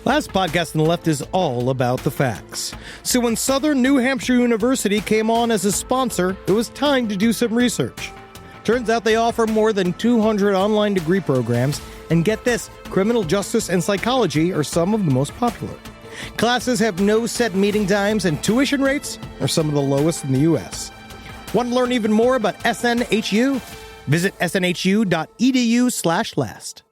Last podcast on the left is all about the facts. So when Southern New Hampshire University came on as a sponsor, it was time to do some research. Turns out they offer more than 200 online degree programs, and get this, criminal justice and psychology are some of the most popular. Classes have no set meeting times, and tuition rates are some of the lowest in the U.S. Want to learn even more about SNHU? Visit snhu.edu/last.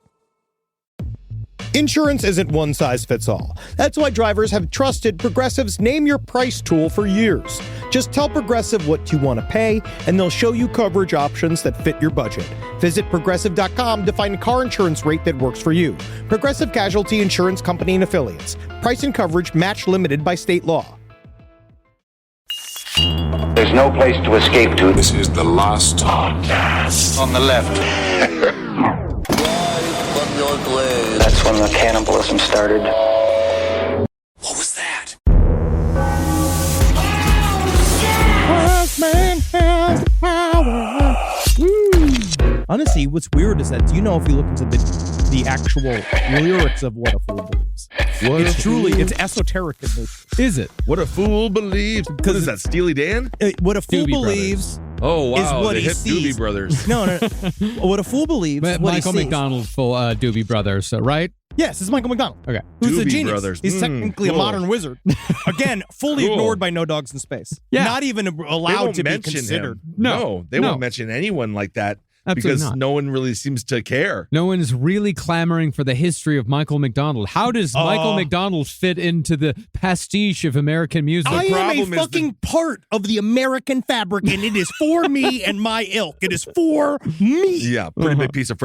Insurance isn't one size fits all. That's why drivers have trusted Progressive's Name Your Price tool for years. Just tell Progressive what you want to pay, and they'll show you coverage options that fit your budget. Visit Progressive.com to find a car insurance rate that works for you. Progressive Casualty Insurance Company and Affiliates. Price and coverage match limited by state law. There's no place to escape to. This is the last podcast. On the left. That's when the cannibalism started. What was that? Man has power. Honestly, what's weird is that, do you know if you look into the actual lyrics of What a Fool Believes? It's esoteric in nature. Is it? What a Fool Believes. What is that, Steely Dan? What a Fool Doobie Believes Oh, wow. is what the he hip sees. Doobie Brothers. No. What a Fool believes is what Michael he sees. McDonald for Doobie Brothers, right? Yes, it's Michael McDonald. Okay. Who's a Doobie genius. Brothers. He's technically cool. a modern wizard. Again, fully Cool. ignored by No Dogs in Space. Yeah. Not even They allowed won't to be mention considered. him. No. They No. won't mention anyone like that. Absolutely Because not. no one really seems to care. No one's really clamoring for the history of Michael McDonald. How does Michael McDonald fit into the pastiche of American music? I am a problem is fucking part of the American fabric, and it is for me and my ilk. It is for me. Yeah, pretty big piece of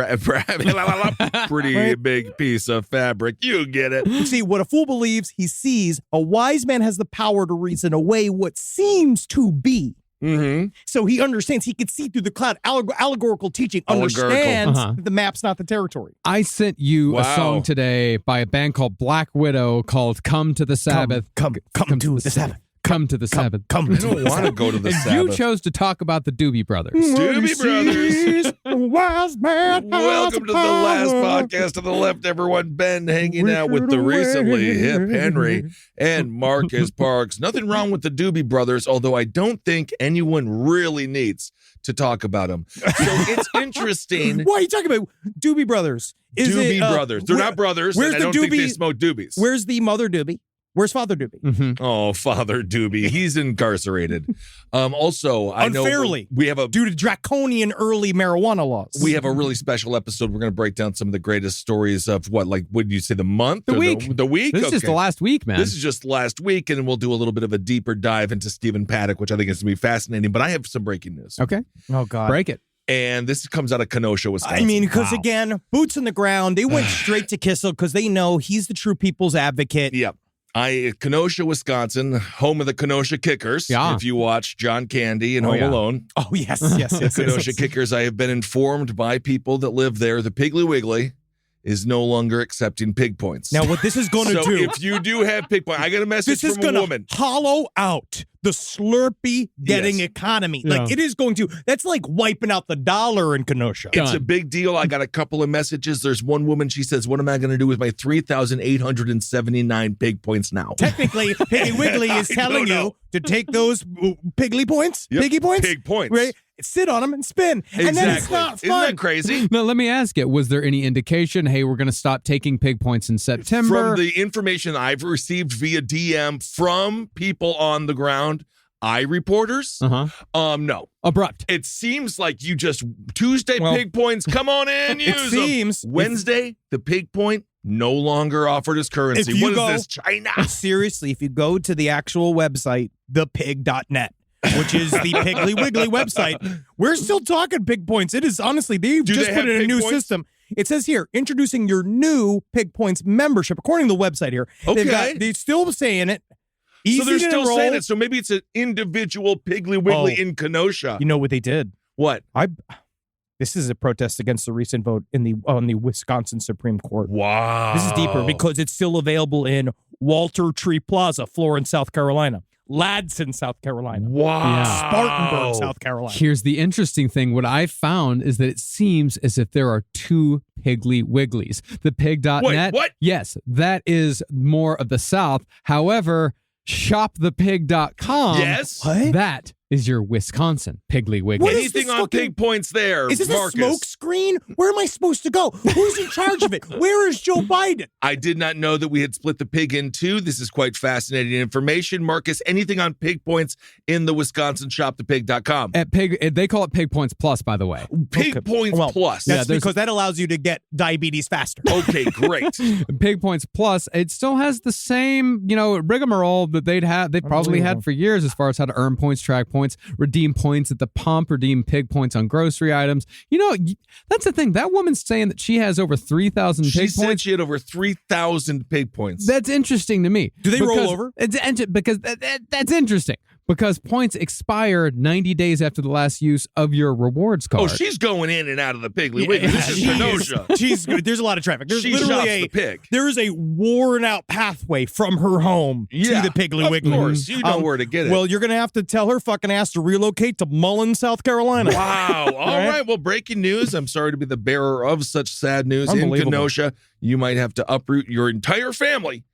pretty big piece of fabric. You get it. See, what a fool believes, he sees. A wise man has the power to reason away what seems to be. Mm-hmm. So he understands. He can see through the cloud. Allegorical teaching. Allegorical. Understands Uh-huh. that the map's not the territory. I sent you a Wow. song today by a band called Black Widow called Come to the Sabbath. Come to the Sabbath. Come to the Sabbath. Come I to don't the want to go to the And Sabbath. you chose to talk about the Doobie Brothers. Doobie Brothers. A wise man. Welcome to the last podcast to the left, everyone. Ben hanging out with the recently hip Henry and Marcus Parks. Nothing wrong with the Doobie Brothers, although I don't think anyone really needs to talk about them. So it's interesting. Why are you talking about Doobie Brothers? Doobie Brothers. They're not brothers, where's and I the don't think they Doobie- smoke doobies. Where's the mother Doobie? Where's Father Doobie? Mm-hmm. Oh, Father Doobie. He's incarcerated. Also, I Unfairly. know we have a Due to draconian early marijuana laws. We have a really special episode. We're going to break down some of the greatest stories of what would you say, the month? The or week. The week? This is just the last week, man. This is just last week, and we'll do a little bit of a deeper dive into Stephen Paddock, which I think is going to be fascinating. But I have some breaking news. Okay. Oh, God. Break it. And this comes out of Kenosha, Wisconsin. I mean, because Wow. again, boots in the ground. They went straight to Kissel because they know he's the true people's advocate. Yep. Kenosha, Wisconsin, home of the Kenosha Kickers. Yeah. If you watch John Candy and Oh, Home yeah. Alone. Oh, yes. Kenosha Kickers, I have been informed by people that live there, the Piggly Wiggly is no longer accepting pig points. Now, what this is going to so do, if you do have pig points, I got a message this is from going a to woman. hollow out the Slurpee getting Yes. economy. Yeah. Like, it is going to, that's like wiping out the dollar in Kenosha. It's Done. a big deal. I got a couple of messages. There's one woman, she says, what am I going to do with my 3,879 pig points now? Technically, Piggly Wiggly is I telling don't know. you to take those Piggly points, Yep, Piggy points, pig points. right? Sit on them and spin. And then it's not Isn't fun. that crazy? Now, let me ask you, was there any indication, hey, we're going to stop taking pig points in September? From the information I've received via DM from people on the ground, reporters, no. Abrupt. It seems like you just, Tuesday, Well, pig points, come on in, it use them. seems- Wednesday, the pig point, no longer offered as currency. If you What go- is this, China? Seriously, if you go to the actual website, thepig.net, which is the Piggly Wiggly website, we're still talking pig points. It is honestly, they've Do just they put have in a pig new points? system. It says here, introducing your new Pig Points membership, according to the website here. Okay. They're still saying it. Easy So they're to still enroll. saying it. So maybe it's an individual Piggly Wiggly Oh. in Kenosha. You know what they did? What? This is a protest against the recent vote on the Wisconsin Supreme Court. Wow. This is deeper because it's still available in Walter Tree Plaza, Florence, South Carolina. Ladson, South Carolina. Wow. Spartanburg, South Carolina. Here's the interesting thing. What I found is that it seems as if there are two Piggly Wigglies. The pig.net. Wait, what? Yes, that is more of the South. However, shopthepig.com. Yes. What? That is your Wisconsin Piggly Wiggly. What is Anything this on fucking- pig points there, Is this Marcus? a smoke screen? Where am I supposed to go? Who's in charge of it? Where is Joe Biden? I did not know that we had split the pig in two. This is quite fascinating information. Marcus, anything on pig points in the Wisconsin shopthepig.com. At Pig, they call it Pig Points Plus, by the way. Pig Okay. points Well, plus. That's there's- because that allows you to get diabetes faster. Okay, great. Pig Points Plus, it still has the same, rigmarole that they probably had for years as far as how to earn points, track points, redeem points at the pump, redeem pig points on grocery items. That's the thing. That woman's saying that she has over 3,000 She pig said points. she had over 3,000 pig points. That's interesting to me. Do they roll over? Because that's interesting. Because points expire 90 days after the last use of your rewards card. Oh, she's going in and out of the Piggly Wiggly. This is Kenosha. She's good. There's a lot of traffic. There's She shops literally the pig. there is a worn out pathway from her home to the Piggly Wiggly. Of course, you know where to get it. Well, you're gonna have to tell her fucking ass to relocate to Mullen, South Carolina. Wow. All right. Well, breaking news. I'm sorry to be the bearer of such sad news in Unbelievable. Kenosha. You might have to uproot your entire family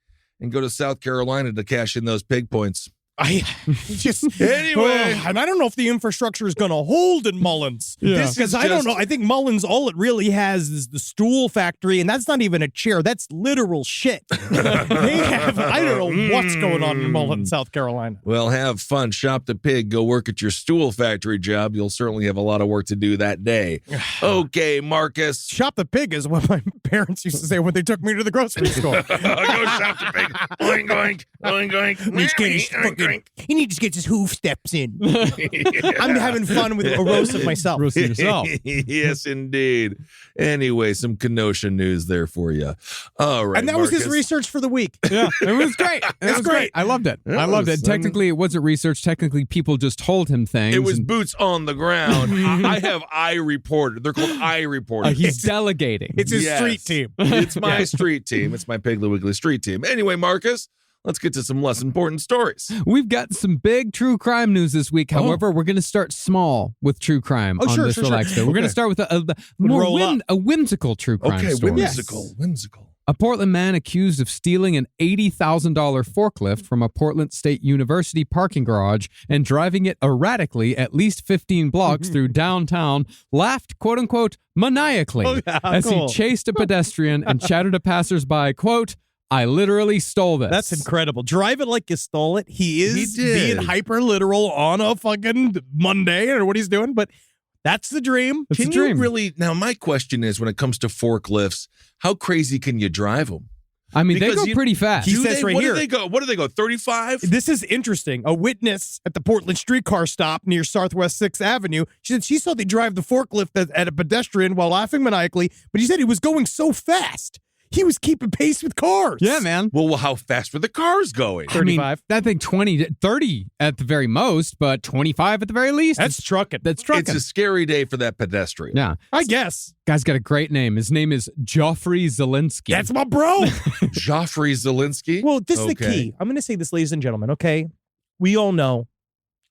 and go to South Carolina to cash in those pig points. I just Anyway. and I don't know if the infrastructure is going to hold in Mullins. This Because is I don't just- know. I think Mullins, all it really has is the stool factory, and that's not even a chair. That's literal shit. They have, I don't know what's going on in Mullins, South Carolina. Well, have fun. Shop the pig. Go work at your stool factory job. You'll certainly have a lot of work to do that day. Okay, Marcus. Shop the pig is what my parents used to say when they took me to the grocery store. Go shop the pig. Oink, oink, oink, oink. He's getting his Oink, fucking- oink. he needs to get his hoof steps in. I'm having fun with a roast of myself. Roasting yourself. Yes, indeed. Anyway, some Kenosha news there for you. All right, And that was his Marcus. research for the week. Yeah, it was great. It was great. I loved it. Yeah, I loved it it. was- Technically, it wasn't research. Technically, people just told him things. It was and- boots on the ground. I have I reporter. They're called I reporters. he's delegating. It's his Yes. street team. It's my street team. It's my Piggly Wiggly street team. Anyway, Marcus, let's get to some less important stories. We've got some big true crime news this week. However, we're going to start small with true crime Oh, on sure, this sure, Relax sure. Day. We're going to Okay. start with a Roll up. whimsical true crime Okay, story. whimsical. Whimsical. A Portland man accused of stealing an $80,000 forklift from a Portland State University parking garage and driving it erratically at least 15 blocks through downtown laughed, quote unquote, maniacally Oh, yeah, as cool. he chased a pedestrian and chattered to passersby, quote, I literally stole this. That's incredible. Drive it like you stole it. He is He did. being hyper literal on a fucking Monday or what he's doing, but that's the dream. It's Can a you dream. really? Now, my question is when it comes to forklifts, how crazy can you drive them? I mean, they because go you- pretty fast. He says right what here. do they go? What do they go? 35? This is interesting. A witness at the Portland streetcar stop near Southwest 6th Avenue, she said she saw they drive the forklift at a pedestrian while laughing maniacally, but he said he was going so fast. He was keeping pace with cars. yeah, man. Well, how fast were the cars going? I mean, 35. that thing 30 at the very most, but 25 at the very least. That's trucking. That's trucking. It's a scary day for that pedestrian. Yeah. I guess. Guy's got a great name. His name is Joffrey Zelensky. That's my bro. Joffrey Zelensky. Well, this is the Okay. key. I'm going to say this, ladies and gentlemen, okay? We all know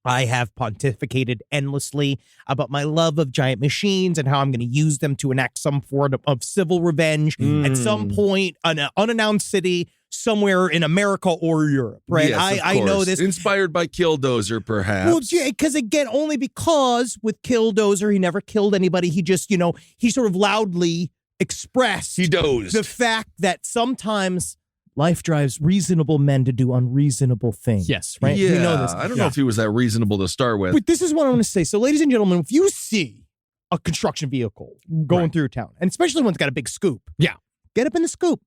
I have pontificated endlessly about my love of giant machines and how I'm going to use them to enact some form of civil revenge at some point in an unannounced city somewhere in America or Europe, right? Yes, of I know course. this. Inspired by Killdozer, perhaps. Well, yeah, because again, only because with Killdozer, he never killed anybody. He just, he sort of loudly expressed He dozed. the fact that sometimes life drives reasonable men to do unreasonable things. Yes. Right? Yeah, We know this. I don't know if he was that reasonable to start with. But this is what I want to say. So, ladies and gentlemen, if you see a construction vehicle going through town, and especially when it's got a big scoop, Yeah. get up in the scoop.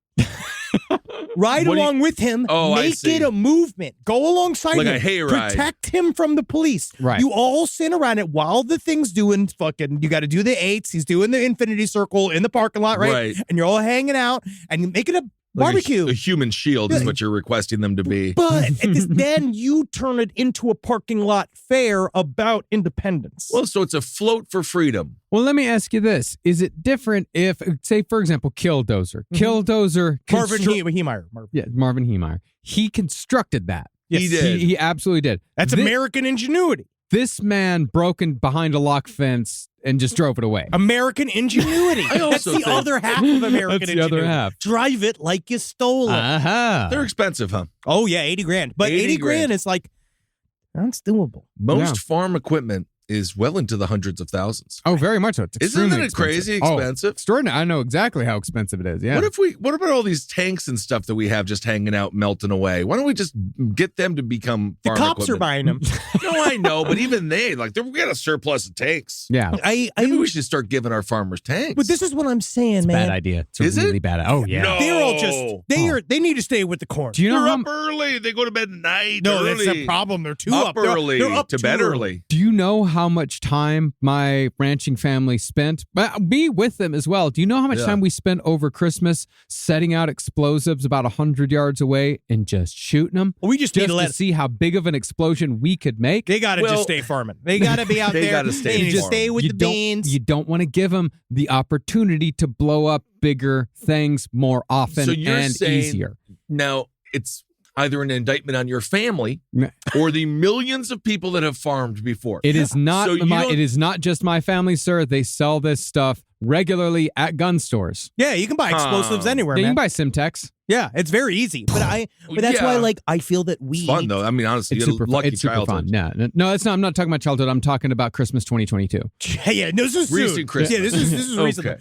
Ride What do you- along with him. Oh, I make see. it a movement. Go alongside Like him. a hayride. Protect him from the police. Right. You all sit around it while the thing's doing fucking, you got to do the eights. He's doing the infinity circle in the parking lot, right? Right. And you're all hanging out and you make it a Like barbecue. A human shield is Yeah. what you're requesting them to be. But then you turn it into a parking lot fair about independence. Well, so it's a float for freedom. Well, let me ask you this. Is it different if, say, for example, Killdozer? Killdozer. Marvin Heemeyer. Yeah, Marvin Heemeyer. He constructed that. He did. He absolutely did. That's American ingenuity. This man broke in behind a lock fence and just drove it away. American ingenuity. That's the other half of American That's the ingenuity. other half. Drive it like you stole it. Uh-huh. They're expensive, huh? Oh, yeah, 80 grand. But 80 grand is like, that's doable. Most farm equipment is well into the hundreds of thousands. Oh, very much so. It's Isn't extremely it crazy expensive. expensive? Oh, extraordinary. I know exactly how expensive it is. Yeah. What about all these tanks and stuff that we have just hanging out, melting away? Why don't we just get them to become The farm cops equipment? are buying them. No, I know, but even they, we got a surplus of tanks. Yeah. Maybe we should start giving our farmers tanks. But this is what I'm saying, man. Bad idea. It's Is really it? bad. Oh, yeah. No. They're all just, they need to stay with the corn. Do you know They're how, up early. They go to bed at night. No, early. that's the problem. They're too Up up. early They're up to too bed early. early. do you know how much time my ranching family spent? Me with them as well. Do you know how much time we spent over Christmas setting out explosives about 100 yards away and just shooting them? We just need to to let see how big of an explosion we could make. They got to just stay farming. They got to be out They there. gotta stay They need to farming. stay with the don't, beans. You don't want to give them the opportunity to blow up bigger things more often So you're and saying- easier. Now, it's either an indictment on your family Nah. or the millions of people that have farmed before. It is not So you my. don't- It is not just my family, sir. They sell this stuff regularly at gun stores. Yeah, you can buy explosives anywhere, Yeah, you man. can buy Simtex. Yeah, it's very easy. But that's Yeah. why, I feel that we It's fun, though. I mean, honestly, It's you had super a fun. lucky It's super childhood. fun. No, it's not. I'm not talking about childhood. I'm talking about Christmas 2022. Yeah, this is Recent soon. Christmas. Yeah, this is recent. Okay.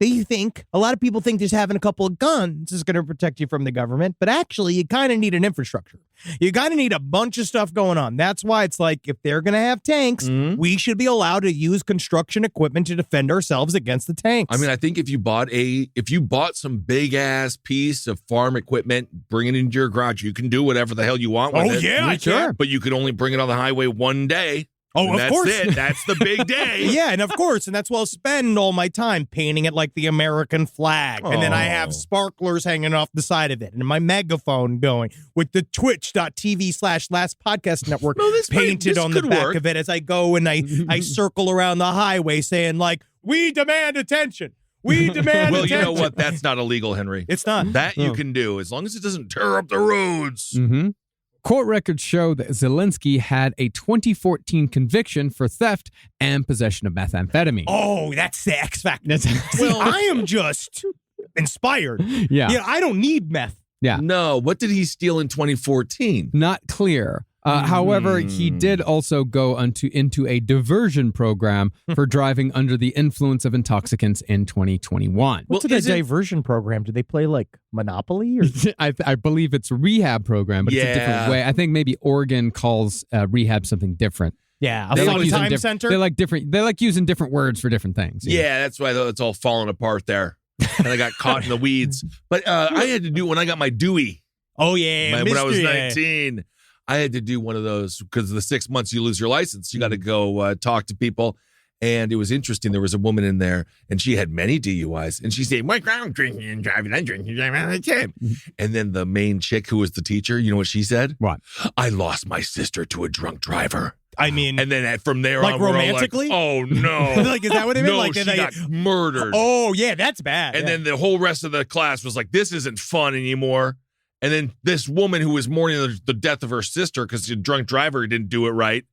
They think a lot of people think just having a couple of guns is going to protect you from the government, but actually, you kind of need an infrastructure. You kind of need a bunch of stuff going on. That's why it's like if they're going to have tanks, we should be allowed to use construction equipment to defend ourselves against the tanks. I mean, I think if you bought some big ass piece of farm equipment, bring it into your garage, you can do whatever the hell you want with it. I can. But you could only bring it on the highway one day. Oh, and of that's course. it. That's the big day. Yeah, and of course, and that's why I'll spend all my time painting it like the American flag. And then I have sparklers hanging off the side of it and my megaphone going with the twitch.tv/last podcast network painted on the back of it as I go and I circle around the highway saying we demand attention. We demand Well, attention. you know what? That's not illegal, Henry. It's not. That you can do as long as it doesn't tear up the roads. Mm-hmm. Court records show that Zelensky had a 2014 conviction for theft and possession of methamphetamine. Oh, that's the X factor. Well, I am just inspired. Yeah. Yeah, I don't need meth. Yeah. No, what did he steal in 2014? Not clear. However, he did also go into a diversion program for driving under the influence of intoxicants in 2021. What's a diversion program? Do they play Monopoly? Or? I believe it's a rehab program, but it's a different Yeah. way. I think maybe Oregon calls rehab something different. Yeah, a They fun using time diff- center. They like using different words for different things. you know? Yeah, that's why it's all falling apart there. And I got caught in the weeds. But I had to do when I got my Dewey. Oh, yeah. When I was 19, I had to do one of those because of the 6 months you lose your license. You got to go talk to people. And it was interesting. There was a woman in there, and she had many DUIs. And she said, "My I'm drinking and driving. I'm drinking and driving all the time." And then the main chick who was the teacher, you know what she said? What? "I lost my sister to a drunk driver." I mean, And then from there on, we're all romantically? oh, no. is that what it meant? No, Like, she they- got murdered. Oh, yeah, that's bad. And yeah. then the whole rest of the class was like, this isn't fun anymore. And then this woman who was mourning the death of her sister because the drunk driver didn't do it right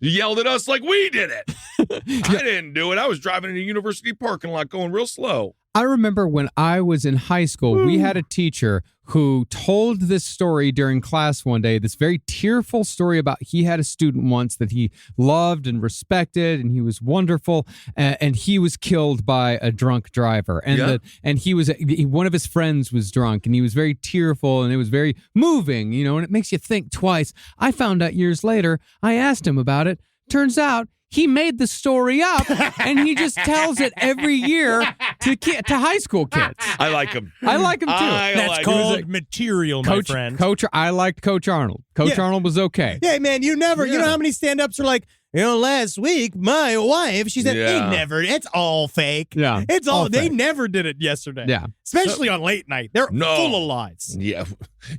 yelled at us like we did it. I didn't do it. I was driving in a university parking lot going real slow. I remember when I was in high school, we had a teacher who told this story during class one day, this very tearful story about he had a student once that he loved and respected, and he was wonderful, and he was killed by a drunk driver. And one of his friends was drunk, and he was very tearful, and it was very moving, and it makes you think twice. I found out years later, I asked him about it. Turns out he made the story up, and he just tells it every year to high school kids. I like him. I like him too. That's called material, my friend. I liked Coach Arnold. Coach Arnold was okay. Yeah, man, you know how many stand-ups are like, last week, my wife, she said, it's all fake. Yeah. It's all they fake. never did it yesterday. Yeah. Especially on late night. They're full of lies. Yeah.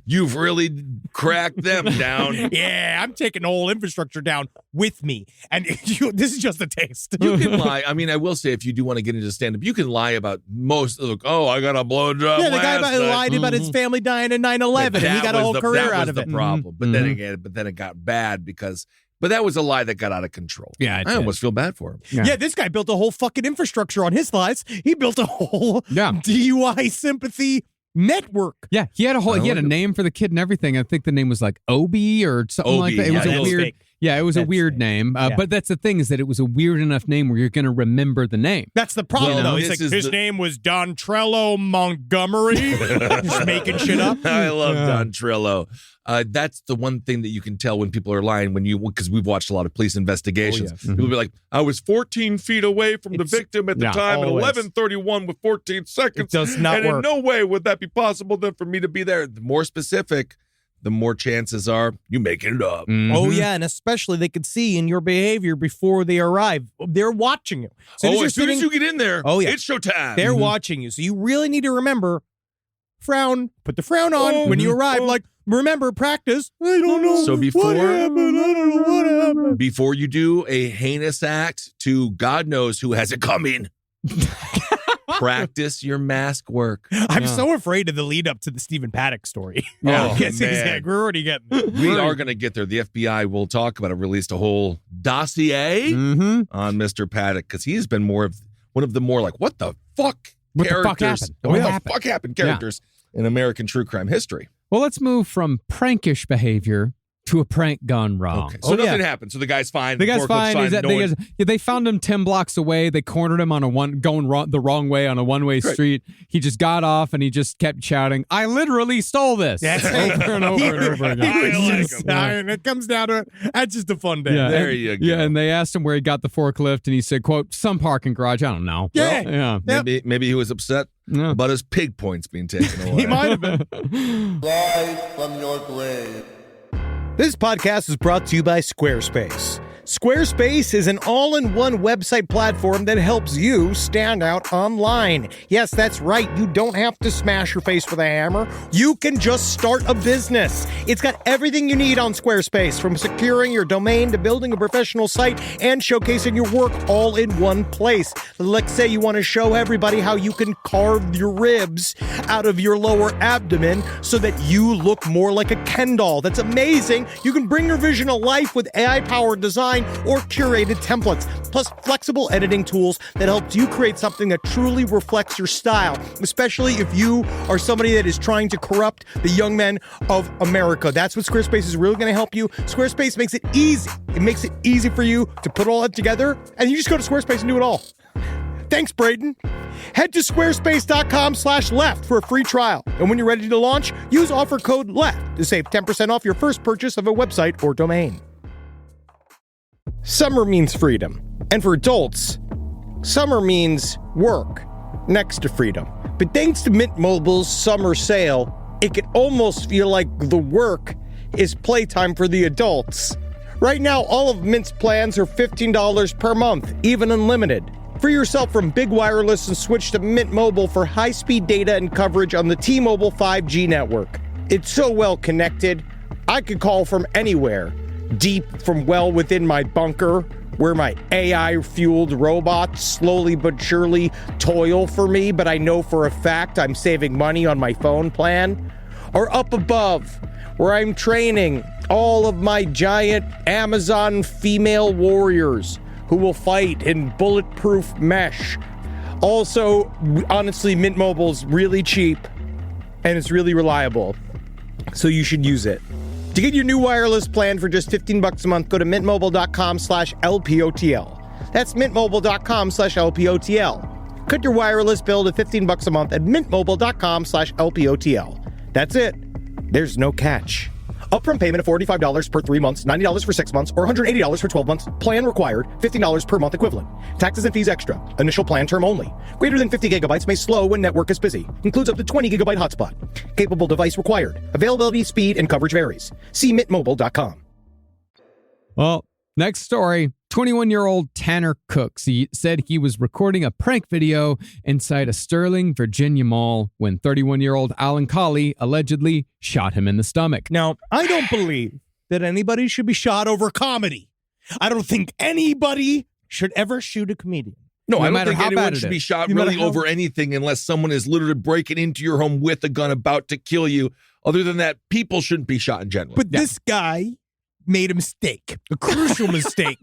You've really cracked them down. Yeah, I'm taking the whole infrastructure down with me. And this is just a taste. You can lie. I mean, I will say, if you do want to get into stand-up, you can lie about most. I got a blowjob. Yeah, the guy last night. lied about his family dying in 9/11, and he got a whole career out of it. That was the problem. But then again, it got bad because. But that was a lie that got out of control. Yeah, I almost feel bad for him. Yeah, this guy built a whole fucking infrastructure on his lies. He built a whole DUI sympathy network. Yeah, he had a name for the kid and everything. I think the name was like Obi or something like that. It was a weird. Yeah, it was a weird name. But that's the thing, is that it was a weird enough name where you're going to remember the name. That's the problem, though. He's like, his name was Dontrello Montgomery. Just making shit up. I love Dontrello. That's the one thing that you can tell when people are lying, because we've watched a lot of police investigations. People will be like, I was 14 feet away from the victim at the time at 11:31 with 14 seconds. It does not work. In no way would that be possible then for me to be there. The more specific, the more chances are you making it up. Oh, yeah, and especially they could see in your behavior before they arrive. They're watching you. As soon as you get in there, it's showtime. They're watching you. So you really need to remember, put the frown on when you arrive. Like, remember, practice. I don't know. So what happened. I don't know what happened. Before you do a heinous act to God knows who has it coming, practice your mask work. I'm so afraid of the lead up to the Stephen Paddock story. Man. We're already getting it. We are going to get there. The FBI, we'll talk about it, released a whole dossier on Mr. Paddock, because he's been one of the more like, what the fuck characters. What the fuck happened characters in American true crime history. Well, let's move from prankish behavior to a prank gone wrong. Okay. So nothing happened. So the guy's fine. The guy's fine. They found him 10 blocks away. They cornered him on the wrong way on a one-way street. He just got off and he just kept shouting, "I literally stole this." That's over and over and over again. It comes down to it. That's just a fun day. Yeah, there you go. Yeah, and they asked him where he got the forklift, and he said, "Quote, some parking garage." I don't know. Yeah. Maybe he was upset about his pig points being taken away. He might have been. Rise from your grave. This podcast is brought to you by Squarespace. Squarespace is an all-in-one website platform that helps you stand out online. Yes, that's right. You don't have to smash your face with a hammer. You can just start a business. It's got everything you need on Squarespace, from securing your domain to building a professional site and showcasing your work all in one place. Let's say you want to show everybody how you can carve your ribs out of your lower abdomen so that you look more like a Ken doll. That's amazing. You can bring your vision to life with AI-powered design or curated templates, plus flexible editing tools that helps you create something that truly reflects your style, especially if you are somebody that is trying to corrupt the young men of America. That's what Squarespace is really going to help you. Squarespace makes it easy. It makes it easy for you to put all that together, and you just go to Squarespace and do it all. Thanks, Braden. Head to squarespace.com/left for a free trial. And when you're ready to launch, use offer code LEFT to save 10% off your first purchase of a website or domain. Summer means freedom. And for adults, summer means work next to freedom. But thanks to Mint Mobile's summer sale, it can almost feel like the work is playtime for the adults. Right now, all of Mint's plans are $15 per month, even unlimited. Free yourself from big wireless and switch to Mint Mobile for high-speed data and coverage on the T-Mobile 5G network. It's so well connected, I could call from anywhere. Deep from well within my bunker, where my AI-fueled robots slowly but surely toil for me, but I know for a fact I'm saving money on my phone plan. Or up above, where I'm training all of my giant Amazon female warriors who will fight in bulletproof mesh. Also, honestly, Mint Mobile's really cheap and it's really reliable, so you should use it. To get your new wireless plan for just $15 a month, go to mintmobile.com/LPOTL. That's mintmobile.com/LPOTL. Cut your wireless bill to $15 a month at mintmobile.com/LPOTL. That's it. There's no catch. Upfront payment of $45 per 3 months, $90 for 6 months, or $180 for 12 months. Plan required, $15 per month equivalent. Taxes and fees extra. Initial plan term only. Greater than 50 gigabytes may slow when network is busy. Includes up to 20 gigabyte hotspot. Capable device required. Availability, speed, and coverage varies. See mintmobile.com. Well, Next story. 21-year-old Tanner Cooks. He said he was recording a prank video inside a Sterling, Virginia mall when 31-year-old Alan Colley allegedly shot him in the stomach. Now, I don't believe that anybody should be shot over comedy. I don't think anybody should ever shoot a comedian. No, I don't matter think how anyone bad it should be is. shot No matter really how- over anything unless someone is literally breaking into your home with a gun about to kill you. Other than that, people shouldn't be shot in general. But this guy made a mistake, a crucial mistake.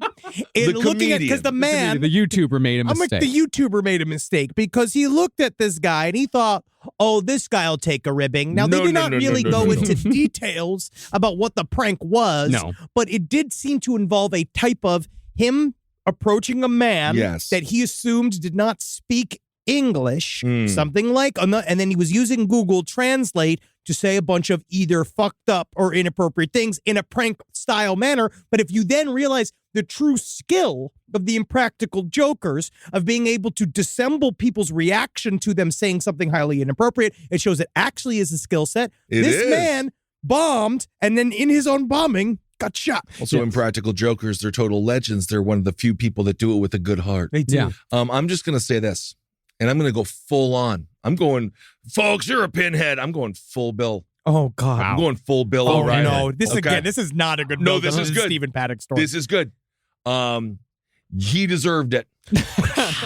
In looking at, because the man, The YouTuber made a I'm like, mistake. the YouTuber made a mistake because he looked at this guy and he thought, oh, this guy will take a ribbing. Now, they No, did no, not no, really no, go no, no. into details about what the prank was, No. but it did seem to involve a type of him approaching a man Yes. that he assumed did not speak English, Mm. something like, and then he was using Google Translate to say a bunch of either fucked up or inappropriate things in a prank style manner. But if you then realize the true skill of the Impractical Jokers of being able to dissemble people's reaction to them saying something highly inappropriate, it shows it actually is a skill set. It This is. man bombed and then in his own bombing got shot. Also, Impractical Jokers, they're total legends. They're one of the few people that do it with a good heart. They do. Yeah. I'm just going to say this, and I'm going to go full on. I'm going, folks, you're a pinhead. I'm going full Bill. Oh, God. I'm going full Bill Oh, O'Reilly. no. This Okay. again, this is not a good No, build-up this to is the good. Stephen Paddock story. This is good. He deserved it.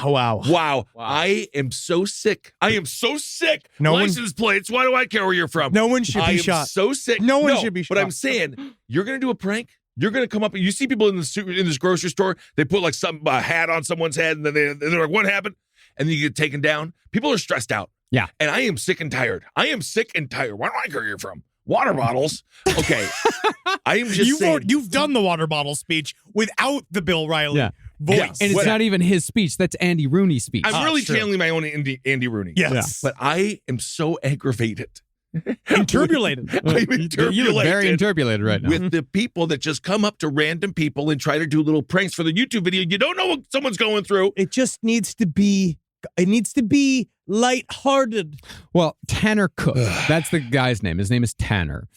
Oh, wow. Wow. I am so sick. I am so sick. No one- License plates. Why do I care where you're from? No one should I be am shot. so sick. No one should be But shot. I'm saying, you're going to do a prank. You're going to come up and you see people in this grocery store. They put like a hat on someone's head and then they're like, what happened? And then you get taken down. People are stressed out. Yeah. And I am sick and tired. I am sick and tired. Why do I care where you're from? Water bottles. Okay. I am just saying. You've done the water bottle speech without the Bill Riley Yeah. voice. Yes. And it's What- not even his speech. That's Andy Rooney's speech. I'm really true. channeling my own Andy Rooney. Yes. But I am so aggravated. Interpolated. I'm You look very interpolated interpolated right now. with the people that just come up to random people and try to do little pranks for the YouTube video. You don't know what someone's going through. It just needs to be lighthearted. Well, Tanner Cook. That's the guy's name. His name is Tanner.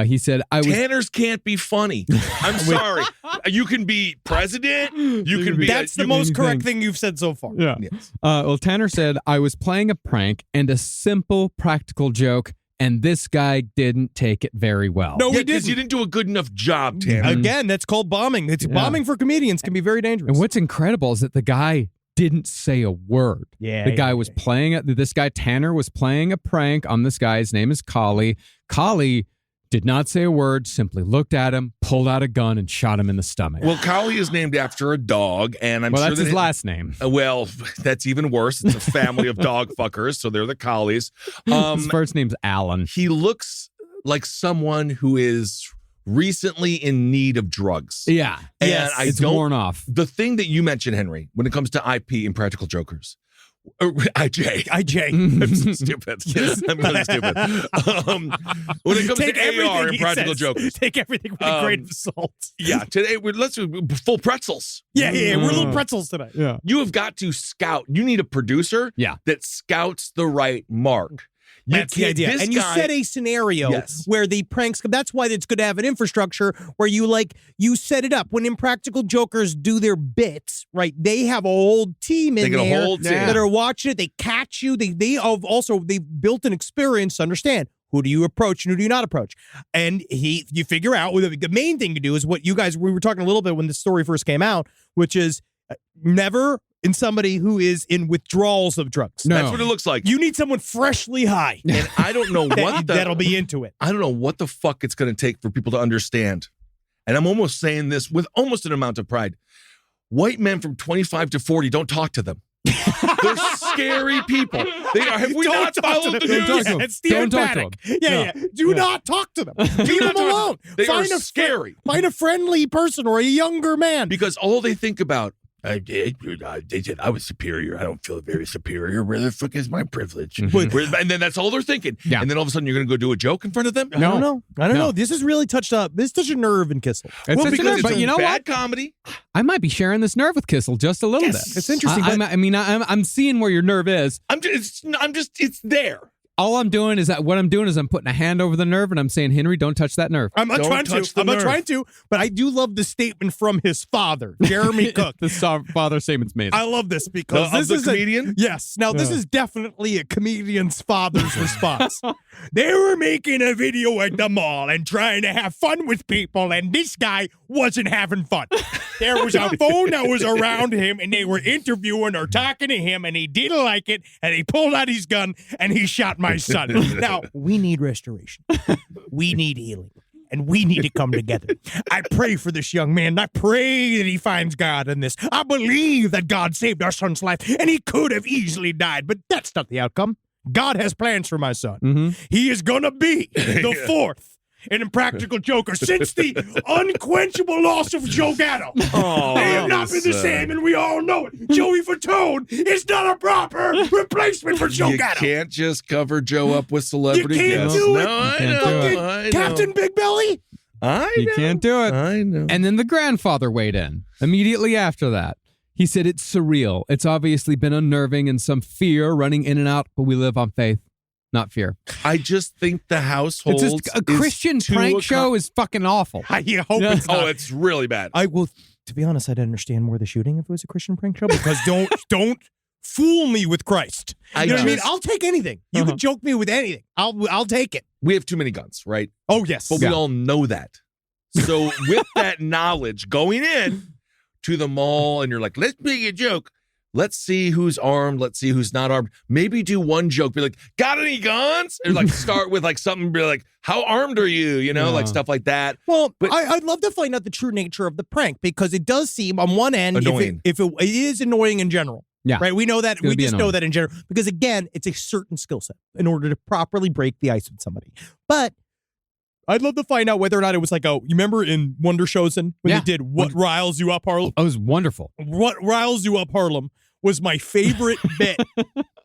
He said, I was Tanners can't be funny. I'm sorry. You can be president. You can be. That's the you- most anything. correct thing you've said so far. Yeah. Yes. Well, Tanner said, I was playing a prank and a simple practical joke, and this guy didn't take it very well. No, Yeah, we because didn't. you didn't do a good enough job, Tanner. Again, that's called bombing. It's bombing for comedians can be very dangerous. And what's incredible is that the guy didn't say a word. Yeah, The guy yeah, was yeah. playing, this guy, Tanner, was playing a prank on this guy. His name is Colley. Colley did not say a word, simply looked at him, pulled out a gun, and shot him in the stomach. Well, Collie is named after a dog, and I'm Well, sure that's that his last name. Well, that's even worse. It's a family of dog fuckers, so they're the Collies. His first name's Alan. He looks like someone who is recently in need of drugs. Yeah. And Yes. I It's don't. worn off. The thing that you mentioned, Henry, when it comes to IP and Practical Jokers, IJ. I'm so stupid. I'm really stupid. When it comes Take to everything AR and he Practical says. Jokers. Take everything with a grain of salt. Yeah, today let's do full pretzels. Yeah, we're little pretzels today. Yeah. You have got to scout. You need a producer Yeah. that scouts the right mark. You That's the can't- idea. this And you guy- set a scenario Yes. where the pranks come. That's why it's good to have an infrastructure where you set it up. When Impractical Jokers do their bits, right? They have a whole team in They get a there whole team. that are watching it. They catch you. They've built an experience to understand who do you approach and who do you not approach. And you figure out the main thing to do is what we were talking a little bit when the story first came out, which is never in somebody who is in withdrawals of drugs. No. That's what it looks like. You need someone freshly high. And I don't know what That'll be into it. I don't know what the fuck it's going to take for people to understand. And I'm almost saying this with almost an amount of pride. White men from 25 to 40, don't talk to them. They're scary people. They are. Have we Don't not talk followed to the them. news? Don't talk to them. It's Stephen Don't talk to Paddock. Yeah. Do not talk to them. Leave them alone. They are Find a scary. Find a friendly person or a younger man. Because all they think about, they said I was superior. I don't feel very superior. Where the fuck is my privilege? And then that's all they're thinking. Yeah. And then all of a sudden you're going to go do a joke in front of them? I don't know. I don't No. know. This has really touched a nerve in Kissel. It's such a because nerve, it's but a you know bad what? comedy. I might be sharing this nerve with Kissel just a little Yes. bit. It's interesting, I'm seeing where your nerve is. It's there. All I'm doing is I'm putting a hand over the nerve and I'm saying, Henry, don't touch that nerve. I'm not Don't trying touch to. the I'm not nerve. trying to. But I do love the statement from his father, Jeremy Cook. The father statement's amazing. I love this because Of this the is comedian? Yes. Now this is definitely a comedian's father's response. They were making a video at the mall and trying to have fun with people, and this guy wasn't having fun. There was a phone that was around him, and they were interviewing or talking to him, and he didn't like it, and he pulled out his gun and he shot my son. Now we need restoration. We need healing. And we need to come together. I pray for this young man. I pray that he finds God in this. I believe that God saved our son's life, and he could have easily died, but that's not the outcome. God has plans for my son. He is going to be the fourth an Impractical Joker since the unquenchable loss of Joe Gatto. They have not been the same, and we all know it. Joey Fatone is not a proper replacement for Joe You Gatto. can't just cover Joe up with celebrity You can't guests. do it. No, I can't know. do it. I know. Captain Big Belly? You can't do it. I know. And then the grandfather weighed in immediately after that. He said, it's surreal. It's obviously been unnerving and some fear running in and out, but we live on faith, not fear. I just think the household It's just, a Christian prank show is fucking awful. I hope it's not. Oh, it's really bad. I will, to be honest, I'd understand more the shooting if it was a Christian prank show, because don't fool me with Christ. You know what I mean? I'll take anything. You can joke me with anything. I'll take it. We have too many guns, right? Oh, yes. But we all know that. So with that knowledge going in to the mall, and you're like, let's make a joke. Let's see who's armed. Let's see who's not armed. Maybe do one joke. Be like, got any guns? And like start with like something. Be like, how armed are you? You know, like stuff like that. Well, But- I'd love to find out the true nature of the prank, because it does seem on one end, Annoying. if it is annoying in general. Yeah. Right. We know that. gonna We be just know annoying. that in general, because again, it's a certain skill set in order to properly break the ice with somebody. But I'd love to find out whether or not it was like, you remember in Wonder Chosen when Yeah. they did What Riles You Up Harlem? It was wonderful. What Riles You Up Harlem was my favorite bit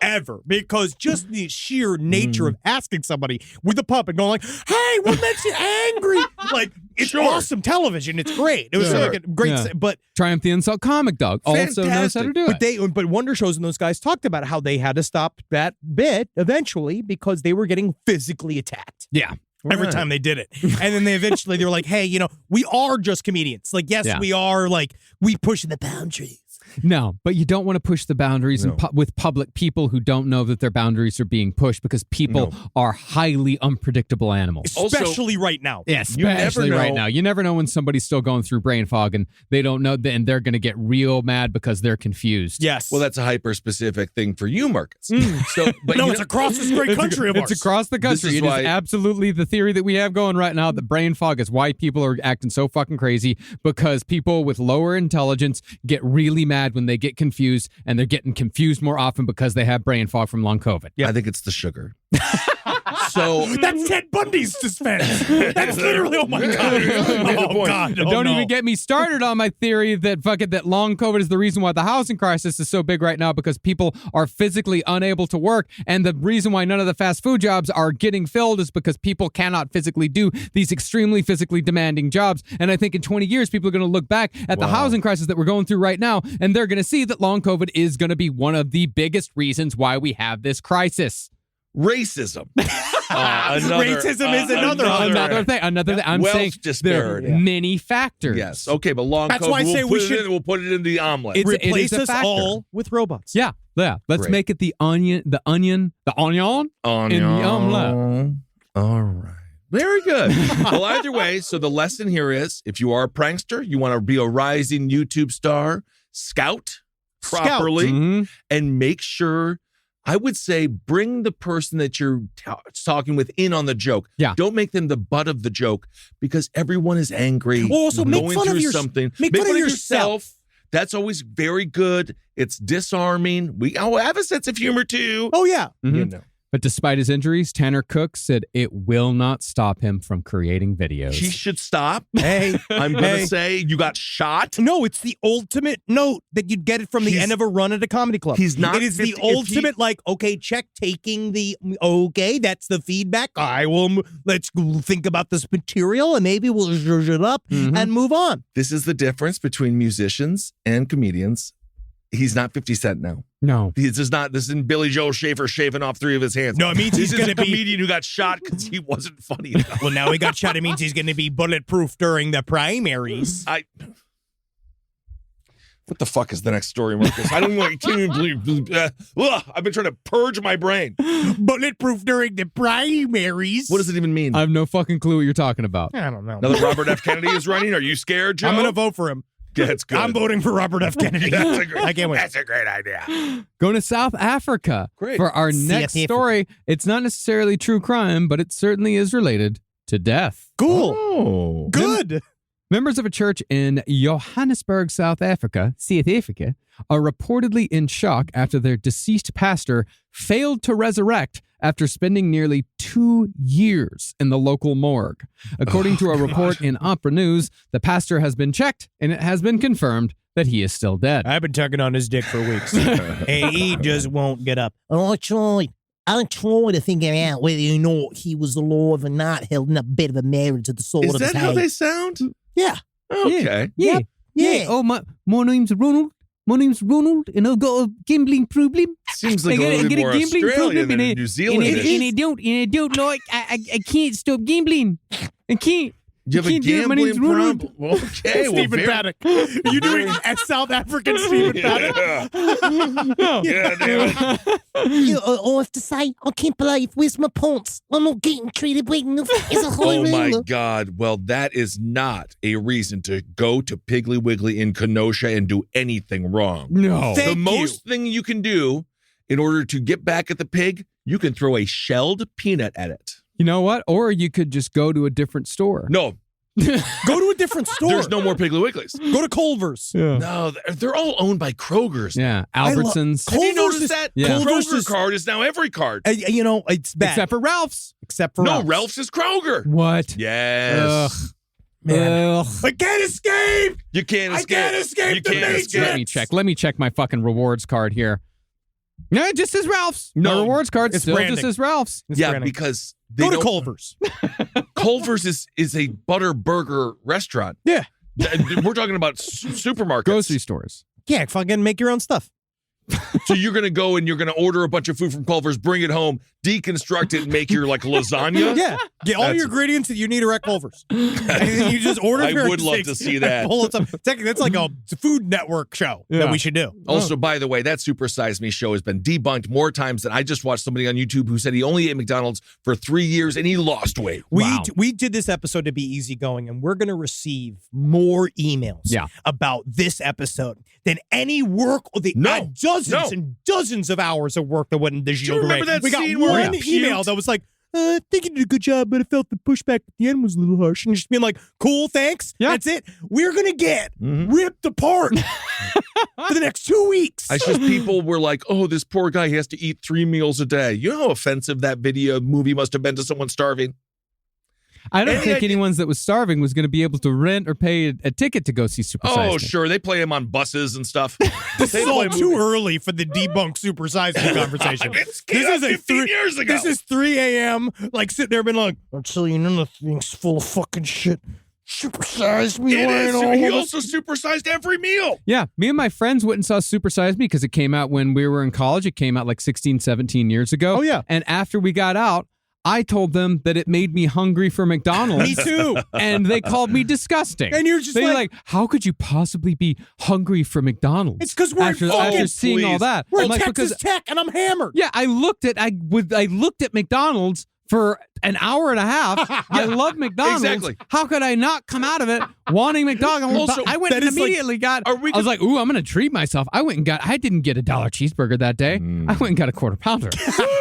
ever, because just the sheer nature of asking somebody with a pup and going like, hey, what makes you angry? Like, it's awesome television. It's great. It was like a great, Yeah. but Triumph the Insult Comic Dog also knows how to do it. but Wonder Shows and those guys talked about how they had to stop that bit eventually because they were getting physically attacked. Yeah. Every time they did it. And then they were like, hey, we are just comedians. Like, yes, we are, like, we push the boundaries. No, but you don't want to push the boundaries with public people who don't know that their boundaries are being pushed, because people are highly unpredictable animals. Especially right now. Yeah, especially right now. You never know when somebody's still going through brain fog and they don't know, and they're going to get real mad because they're confused. Yes. Well, that's a hyper-specific thing for you, Marcus. So, but no, it's across this great country of ours. It's across the country. It is absolutely the theory that we have going right now that brain fog is why people are acting so fucking crazy, because people with lower intelligence get really mad when they get confused, and they're getting confused more often because they have brain fog from long COVID. Yeah, I think it's the sugar. So that's Ted Bundy's suspense. That's literally, oh my God. Oh God. Oh, Don't even get me started on my theory that that long COVID is the reason why the housing crisis is so big right now, because people are physically unable to work. And the reason why none of the fast food jobs are getting filled is because people cannot physically do these extremely physically demanding jobs. And I think in 20 years, people are going to look back at the housing crisis that we're going through right now, and they're going to see that long COVID is going to be one of the biggest reasons why we have this crisis. Racism. Racism is another thing. I'm saying there are many factors. Yes. Okay, but long That's COVID, why I say we'll put it in the omelet. replace it is a us factor. all with robots. Yeah. Let's make it the onion in the omelet. All right. Very good. Well, either way, so the lesson here is, if you are a prankster, you want to be a rising YouTube star, scout properly and make sure, I would say, bring the person that you're talking with in on the joke. Yeah. Don't make them the butt of the joke, because everyone is angry. Well, also make going fun of through something. Make fun of yourself. That's always very good. It's disarming. We all have a sense of humor too. Oh yeah. You know. But despite his injuries, Tanner Cook said it will not stop him from creating videos. He should stop. Hey, I'm going to say you got shot. No, it's the ultimate note that you'd get it from the end of a run at a comedy club. He's not. It is the ultimate, check taking the, that's the feedback. Let's think about this material and maybe we'll zhuzh it up and move on. This is the difference between musicians and comedians. He's not 50 Cent now. No. This isn't Billy Joe Schaefer shaving off 3 of his hands. No, it means he's This is going a to be. comedian who got shot because he wasn't funny enough. Well, now he got shot. It means he's going to be bulletproof during the primaries. What the fuck is the next story, Marcus? I don't even believe. I've been trying to purge my brain. Bulletproof during the primaries. What does it even mean? I have no fucking clue what you're talking about. I don't know. Now that Robert F. Kennedy is running, are you scared, Joe? I'm going to vote for him. That's good. I'm voting for Robert F. Kennedy. I can't wait. That's a great idea. Going to South Africa Great. for our next Africa. story. It's not necessarily true crime, but it certainly is related to death. Cool. Oh. Good. Members of a church in Johannesburg, South Africa, are reportedly in shock after their deceased pastor failed to resurrect after spending nearly 2 years in the local morgue. According to a report in Opera News, the pastor has been checked and it has been confirmed that he is still dead. I've been tugging on his dick for weeks, and he just won't get up. I tried to figure out whether or not he was alive or not, holding up a bit of a mirror to the side Is of his that how head. they sound? Yeah. Okay. Yeah. Oh, my name's Ronald. My name's Ronald, and I've got a gambling problem. Seems like I a got little bit a more gambling Australian problem, than and New Zealandish. I don't like. I can't stop gambling. I can't. You have a can't do it. My name's gambling Ronald. problem? Okay. well, Stephen very- Paddock. You doing a South African Stephen Paddock? Yeah, damn. I have to say, I can't believe where's my points. I'm not getting treated well enough as a high Oh my roller. God. Well, that is not a reason to go to Piggly Wiggly in Kenosha and do anything wrong. No. Thank The you. most thing you can do in order to get back at the pig, you can throw a shelled peanut at it. You know what? Or you could just go to a different store. No, Go to a different store. there's no more Piggly Wigglies. Go to Culver's. Yeah. No, they're all owned by Kroger's. Yeah. Albertsons. Have you Culver's noticed is- that? Yeah. Kroger Culver's is- card is now every card. You know, it's bad. Except for Ralph's. Except for No, Ralph's is Kroger. What? Yes. Ugh. Man. Ugh. I can't escape. You can't I escape. can't escape You the can't matrix. escape. Let me check my fucking rewards card here. No, it just says Ralph's. No, my rewards card it's still branding. just says Ralph's. It's Yeah, branding. because they Go to don't- Culver's. Culver's is a butter burger restaurant. Yeah. We're talking about supermarkets. Grocery stores. Yeah, fucking make your own stuff. So you're going to go and you're going to order a bunch of food from Culver's, bring it home, deconstruct it, and make your like lasagna? Yeah, get all That's- your ingredients that you need are at Culver's. And then you just order. I your would love steaks to see and that. pull it up. Technically, that's like a Food Network show that Yeah. we should do. Also, by the way, that Super Size Me show has been debunked more times than I just watched somebody on YouTube who said he only ate McDonald's for 3 years and he lost weight. We did this episode to be easygoing, and we're going to receive more emails Yeah. about this episode than any work or the No. dozens and dozens of hours of work that went into Do you Gilles remember Ray. that We got scene where one he email puked? that was like, I think you did a good job, but I felt the pushback at the end was a little harsh. And just being like, cool, thanks. Yeah. That's it. We're going to get Mhm. ripped apart for the next 2 weeks. It's just people were like, oh, this poor guy, he has to eat 3 meals a day. You know how offensive that movie must have been to someone starving? I don't Any think idea- anyone that was starving was going to be able to rent or pay a ticket to go see Super Size Oh, Me. sure. They play him on buses and stuff. This They is all play too movies. early for the debunk super size me conversation. It's This is a 15 years ago. This is 3 a.m. Like sitting there being like, I'll tell you another thing's full of fucking shit. Supersize me. It lying is. all He over also supersized every meal. Yeah, me and my friends went and saw Super Size Me because it came out when we were in college. It came out like 16, 17 years ago. Oh, yeah. And after we got out, I told them that it made me hungry for McDonald's. Me too. And they called me disgusting. And you're just They're like, how could you possibly be hungry for McDonald's? it's because we're after, fucking, after seeing all please. that. we're I'm in like, Texas Tech and I'm hammered. yeah, I looked at McDonald's for an hour and a half. I love McDonald's. Exactly. How could I not come out of it wanting McDonald's? Also, I went that and is like- immediately got. Are we I was like, ooh, I'm going to treat myself. I didn't get a $1 cheeseburger that day. I went and got a quarter pounder.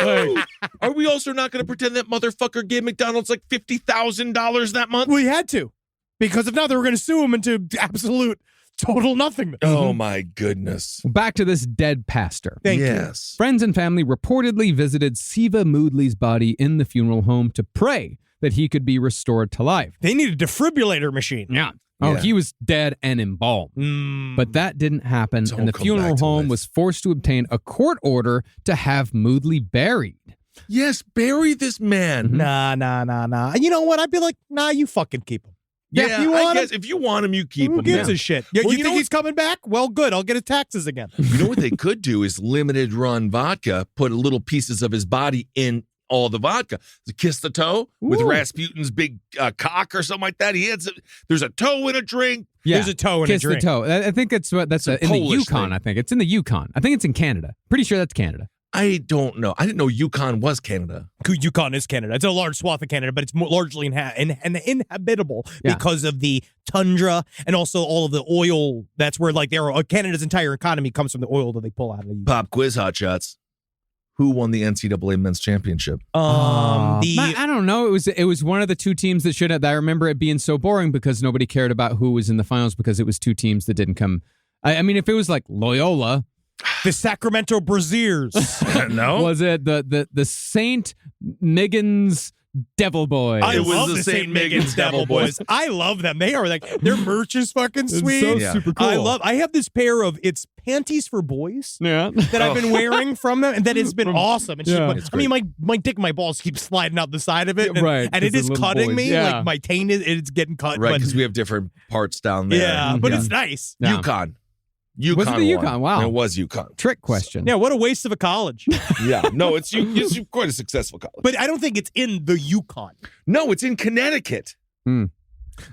Like, are we also not going to pretend that motherfucker gave McDonald's like $50,000 that month? We had to. Because if not, they were going to sue him into absolute total nothingness. Oh my goodness. Back to this dead pastor. Thank you. Yes. Friends and family reportedly visited Siva Moodley's body in the funeral home to pray that he could be restored to life. They need a defibrillator machine. Yeah. Oh, Yeah. he was dead and embalmed. But that didn't happen, Don't and the come funeral back to home life. was forced to obtain a court order to have Moodley buried. Yes, bury this man. Nah. You know what? I'd be like, nah, you fucking keep him. Yeah, you I want him? guess if you want him, you keep Who him. gives Yeah. a shit? Yeah, Well, you you think know he's coming back? Well, good. I'll get his taxes again. You know what they could do is limited run vodka, put little pieces of his body in all the vodka. Kiss the toe with Ooh. Rasputin's big cock or something like that. There's a toe in a drink. Yeah. There's a toe in Kiss a drink. the toe. I think that's in the Polish Yukon. thing. I think it's in the Yukon. I think it's in Canada. Pretty sure that's Canada. I don't know. I didn't know Yukon was Canada. Yukon is Canada. It's a large swath of Canada, but it's largely inhabitable Yeah. because of the tundra and also all of the oil. That's where Canada's entire economy comes from the oil that they pull out of the Yukon. Pop quiz, hot shots. Who won the NCAA men's championship? I don't know. It was one of the two teams that should have. I remember it being so boring because nobody cared about who was in the finals because it was two teams that didn't come. I mean, if it was like Loyola, the Sacramento Braziers. No. was it the Saint Miggins Devil Boys? I It was love the the St. St. Miggins Miggins Devil Devil Boys. Boys. I love them. They are their merch is fucking sweet. so Yeah. super cool. I have this pair of panties for boys Yeah. that I've been wearing from them, and that has been awesome. It's Yeah. just, I mean, my dick, my balls keep sliding out the side of it, and, Right, and it 'cause is the little cutting boys. me. Yeah. Like my taint it's getting cut. Right, but, because we have different parts down there. yeah, but Yeah. it's nice. Yeah. Yukon. Was it the Yukon? won. Wow. It was Yukon. Trick question. Yeah, what a waste of a college. Yeah. No, it's quite a successful college. But I don't think it's in the Yukon. No, it's in Connecticut.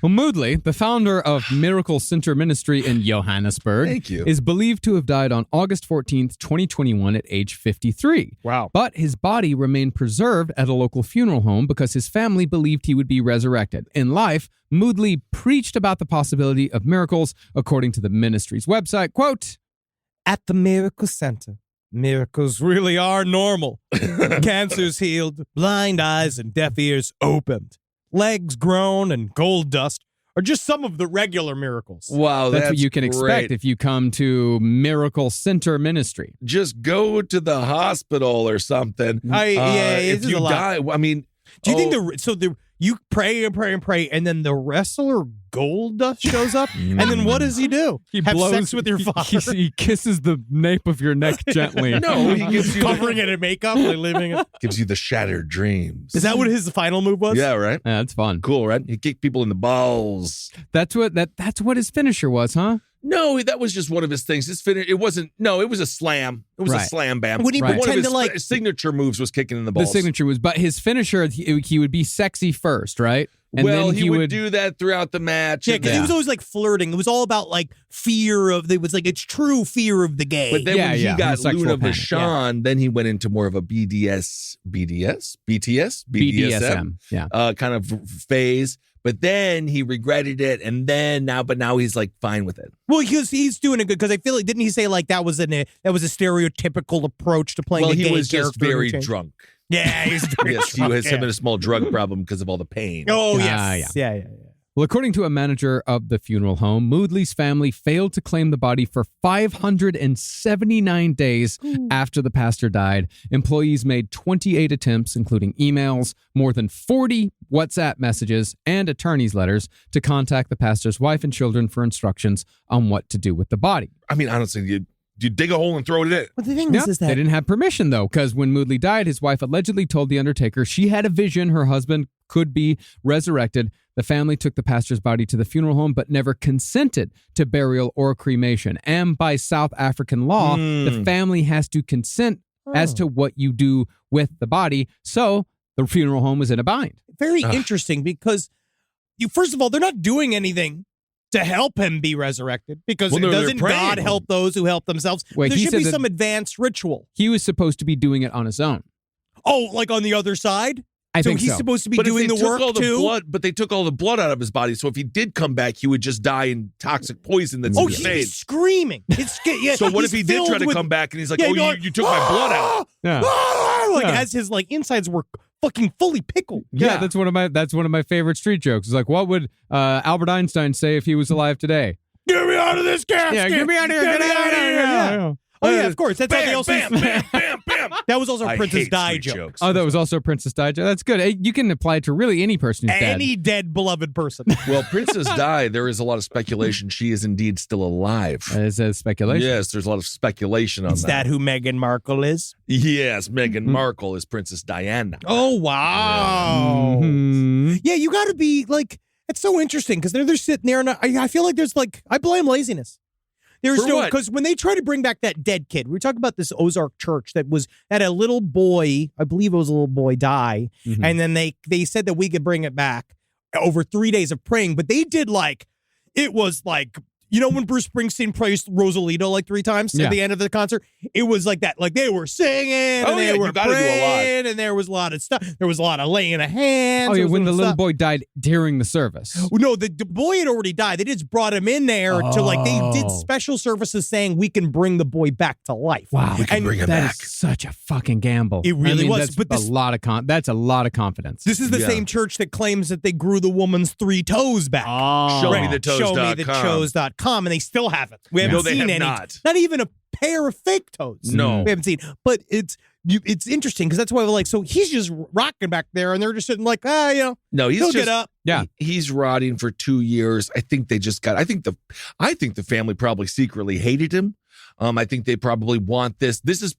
Well, Moodley, the founder of Miracle Center Ministry in Johannesburg, Thank you. is believed to have died on August 14th, 2021 at age 53. Wow. But his body remained preserved at a local funeral home because his family believed he would be resurrected. In life, Moodley preached about the possibility of miracles, according to the ministry's website. Quote, At the Miracle Center, miracles really are normal. Cancer's healed, blind eyes and deaf ears opened. Legs grown and gold dust are just some of the regular miracles. Wow, that's what you can great. expect if you come to Miracle Center Ministry. Just go to the hospital or something. This if is you a lot. die, I mean, Do you think you pray and pray and pray, and then the wrestler Gold Dust shows up, and then what does he do? He Have blows, sex with your father, He kisses the nape of your neck gently. No, he gives you covering it in makeup, like leaving it. gives you the shattered dreams. Is that what his final move was? Yeah, right. Yeah, that's fun. Cool, right? He kicked people in the balls. That's what his finisher was, huh? No, that was just one of his things. His finish. It wasn't. No, it was a slam. It was a Right. slam bam. Would he Right. One of pretend his to like? signature moves was kicking in the The balls. signature was, but his finisher, he would be sexy first, right? And well, then he would do that throughout the match. Yeah, and because he then- was always like flirting. It was all about like fear of. It was like it's true fear of the gay. But then Yeah, when he yeah, got sexual Luna panic, Vachon, then he went into more of a BDSM Yeah. kind of phase. But then he regretted it, and then now he's like fine with it. well, he's doing it good because I feel like didn't he say like that was a stereotypical approach to playing Well, a he gay was just character very change? drunk. Yeah, he's very Yes, drunk. he has him yeah. in a small drug problem because of all the pain. Oh Ah, yes, yeah. Well, according to a manager of the funeral home, Moodley's family failed to claim the body for 579 days after the pastor died. Employees made 28 attempts, including emails, more than 40 WhatsApp messages, and attorney's letters to contact the pastor's wife and children for instructions on what to do with the body. I mean, honestly, you dig a hole and throw it in. But the thing Yep, is they that didn't have permission, though, because when Moodley died, his wife allegedly told the undertaker she had a vision her husband could be resurrected. The family took the pastor's body to the funeral home, but never consented to burial or cremation. And by South African law, the family has to consent as to what you do with the body. So the funeral home was in a bind. very interesting because first of all, they're not doing anything to help him be resurrected because Well, no, they're doesn't praying. God help those who help themselves? Wait, there he should said be that- some advanced ritual. He was supposed to be doing it on his own. Oh, like on the other side? I so think he's so. supposed to be But if doing they the took work all the too? blood, but they took all the blood out of his body. So if he did come back, he would just die in toxic poison that's Oh, in his he'd be veins. screaming. So what if he did try to come back and he's like, you took my blood out? Yeah. Like Yeah. as his like insides were fucking fully pickled. Yeah, that's one of my favorite street jokes. It's like, what would Albert Einstein say if he was alive today? Get me out of this casket. Yeah, get me out of here. Get out of here. Yeah. Oh yeah, of course. That's how they Bam, also. bam, bam, bam, bam. That was also I Princess hate Di street joke. jokes. Oh, that was also Princess Di. That's good. Hey, you can apply it to really any person who's Any dead beloved person. Well, Princess Di, there is a lot of speculation she is indeed still alive. dead. It's a speculation. Yes, there's a lot of speculation on Is that who Meghan Markle is? Yes, Meghan Markle is Princess Diana. Oh wow. Mhm. Yeah, you got to be like. It's so interesting because they're sitting there, and I feel like I blame laziness. There's For no, what? because when they try to bring back that dead kid, we were talking about this Ozark church that had a little boy, I believe it was a little boy, die, and then they said that we could bring it back over 3 days of praying, but they did it was like, you know when Bruce Springsteen praised Rosalito like 3 times at the end of the concert? It was like that. Like they were singing and they were praying and there was a lot of stuff. There was a lot of laying of hands. Oh, yeah, when the little boy died during the service. No, the boy had already died. They just brought him in there to they did special services saying we can bring the boy back to life. Wow. We can bring him That back. is such a fucking gamble. It really was. That's a lot of that's a lot of confidence. This is the same church that claims that they grew the woman's 3 toes back. Show me the toes.com. Show me the toes.com, and they still haven't. We haven't No, they seen have any. not. Even a pair of fake toes. No. We haven't seen. But it's interesting because that's why we're so he's just rocking back there, and they're just sitting No, he's he'll just get up. Yeah. He's rotting for 2 years. I think they just got. I think the family probably secretly hated him. I think they probably want this. This is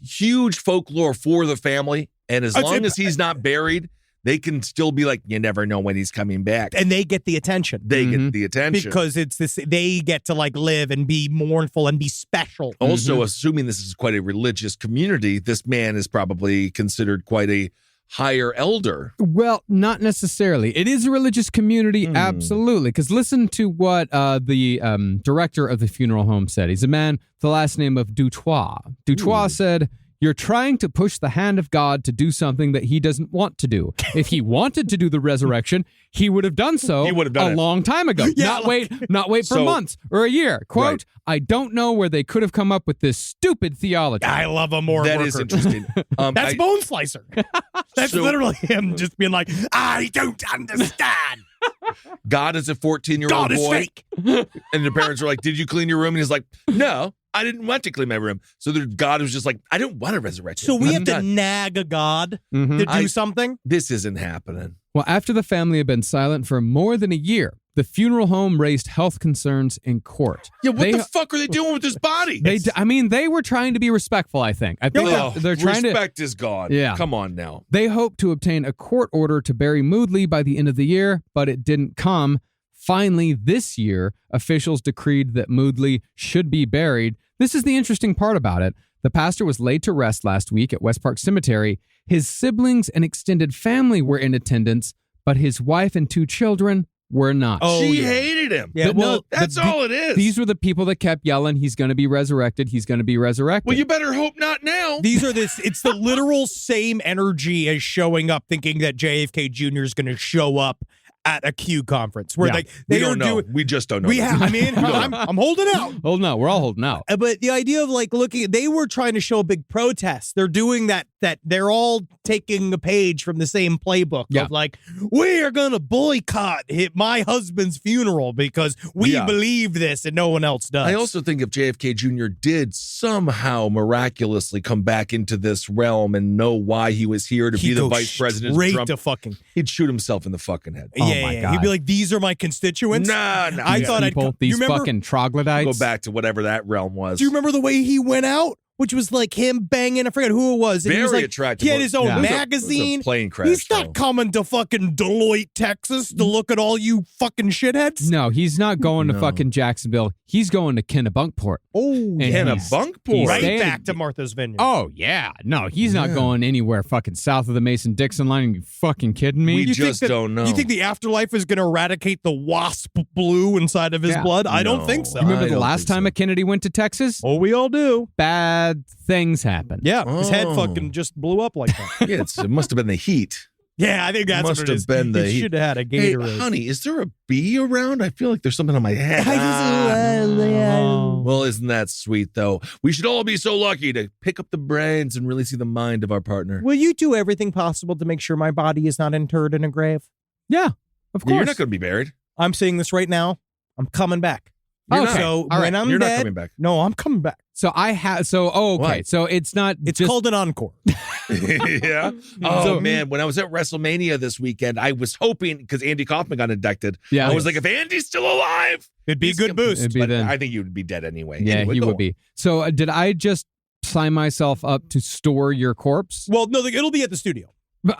huge folklore for the family, and as long as he's not buried, they can still be like, you never know when he's coming back. And they get the attention. They get the attention. Because it's this, they get to live and be mournful and be special. Also, assuming this is quite a religious community, this man is probably considered quite a higher elder. Well, not necessarily. It is a religious community, absolutely. Because listen to what the director of the funeral home said. He's a man with the last name of Dutois. Dutois said, "You're trying to push the hand of God to do something that he doesn't want to do. If he wanted to do the resurrection, he would have done so a long time ago. Not wait for months or a year." Quote, Right. "I don't know where they could have come up with this stupid theology." I love a morgue That worker. is interesting. That's Bone Slicer. That's literally him just being like, I don't understand. God is a 14-year-old God is boy. fake. And the parents are like, "Did you clean your room?" And he's like, "No, I didn't want to clean my room." So God was just like, "I don't want to resurrect him. So we I'm have to done." nag a god to do something? This isn't happening. Well, after the family had been silent for more than a year, the funeral home raised health concerns in court. Yeah, what the fuck are they doing with his body? They were trying to be respectful, I think. I think they're trying to... Respect is gone. Yeah. Come on now. They hoped to obtain a court order to bury Moodley by the end of the year, but it didn't come. Finally, this year, officials decreed that Moodley should be buried. This is the interesting part about it. The pastor was laid to rest last week at West Park Cemetery. His siblings and extended family were in attendance, but his wife and 2 children were not. She hated him. Yeah, That's all it is. These were the people that kept yelling, "He's going to be resurrected. He's going to be resurrected." Well, you better hope not now. It's the literal same energy as showing up thinking that JFK Jr. is going to show up at a Q conference where we don't know. We just don't know. I'm holding out. Holding out. We're all holding out. But the idea of looking, they were trying to show a big protest. They're doing that they're all taking a page from the same playbook of we are going to boycott my husband's funeral because we believe this and no one else does. I also think if JFK Jr. did somehow miraculously come back into this realm and know why he was here to be the vice president of Trump, he'd shoot himself in the fucking head. Oh my God. He'd be like, "These are my constituents." Nah. I thought these fucking troglodytes. Go back to whatever that realm was. Do you remember the way he went out? Which was him banging, I forget who it was. And he was Very attractive. He had his own It was a magazine. plane crash. He's not coming to fucking Deloitte, Texas to look at all you fucking shitheads. No, he's not going to fucking Jacksonville. He's going to Kennebunkport. Oh, Kennebunkport. Right back to Martha's Vineyard. Oh, yeah. No, he's not going anywhere fucking south of the Mason-Dixon line. Are you fucking kidding me? We just don't know. You think the afterlife is going to eradicate the wasp blue inside of his blood? I don't think so. You remember the last time a Kennedy went to Texas? Oh, we all do. Bad things happened. Yeah, his head fucking just blew up like that. Yeah, it must have been the heat. Yeah, I think that's must what it have is. been the He heat. should have had a Hey, Gatorade. honey, is there a bee around? I feel like there's something on my head. Well, isn't that sweet, though? We should all be so lucky to pick up the brains and really see the mind of our partner. Will you do everything possible to make sure my body is not interred in a grave? Yeah, of course. Yeah, you're not going to be buried. I'm saying this right now. I'm coming back. You're not. So All when right. I'm You're dead, not coming back. No, I'm coming back. So okay. What? So it's not It's just, called an encore. Yeah. Oh, man. When I was at WrestleMania this weekend, I was hoping, because Andy Kaufman got inducted, Yeah. I was like, if Andy's still alive, It'd be a good boost. It'd be but then. I think he would be dead anyway. Yeah, Anyway, he go would on. be. So did I just sign myself up to store your corpse? Well, no, it'll be at the studio. No,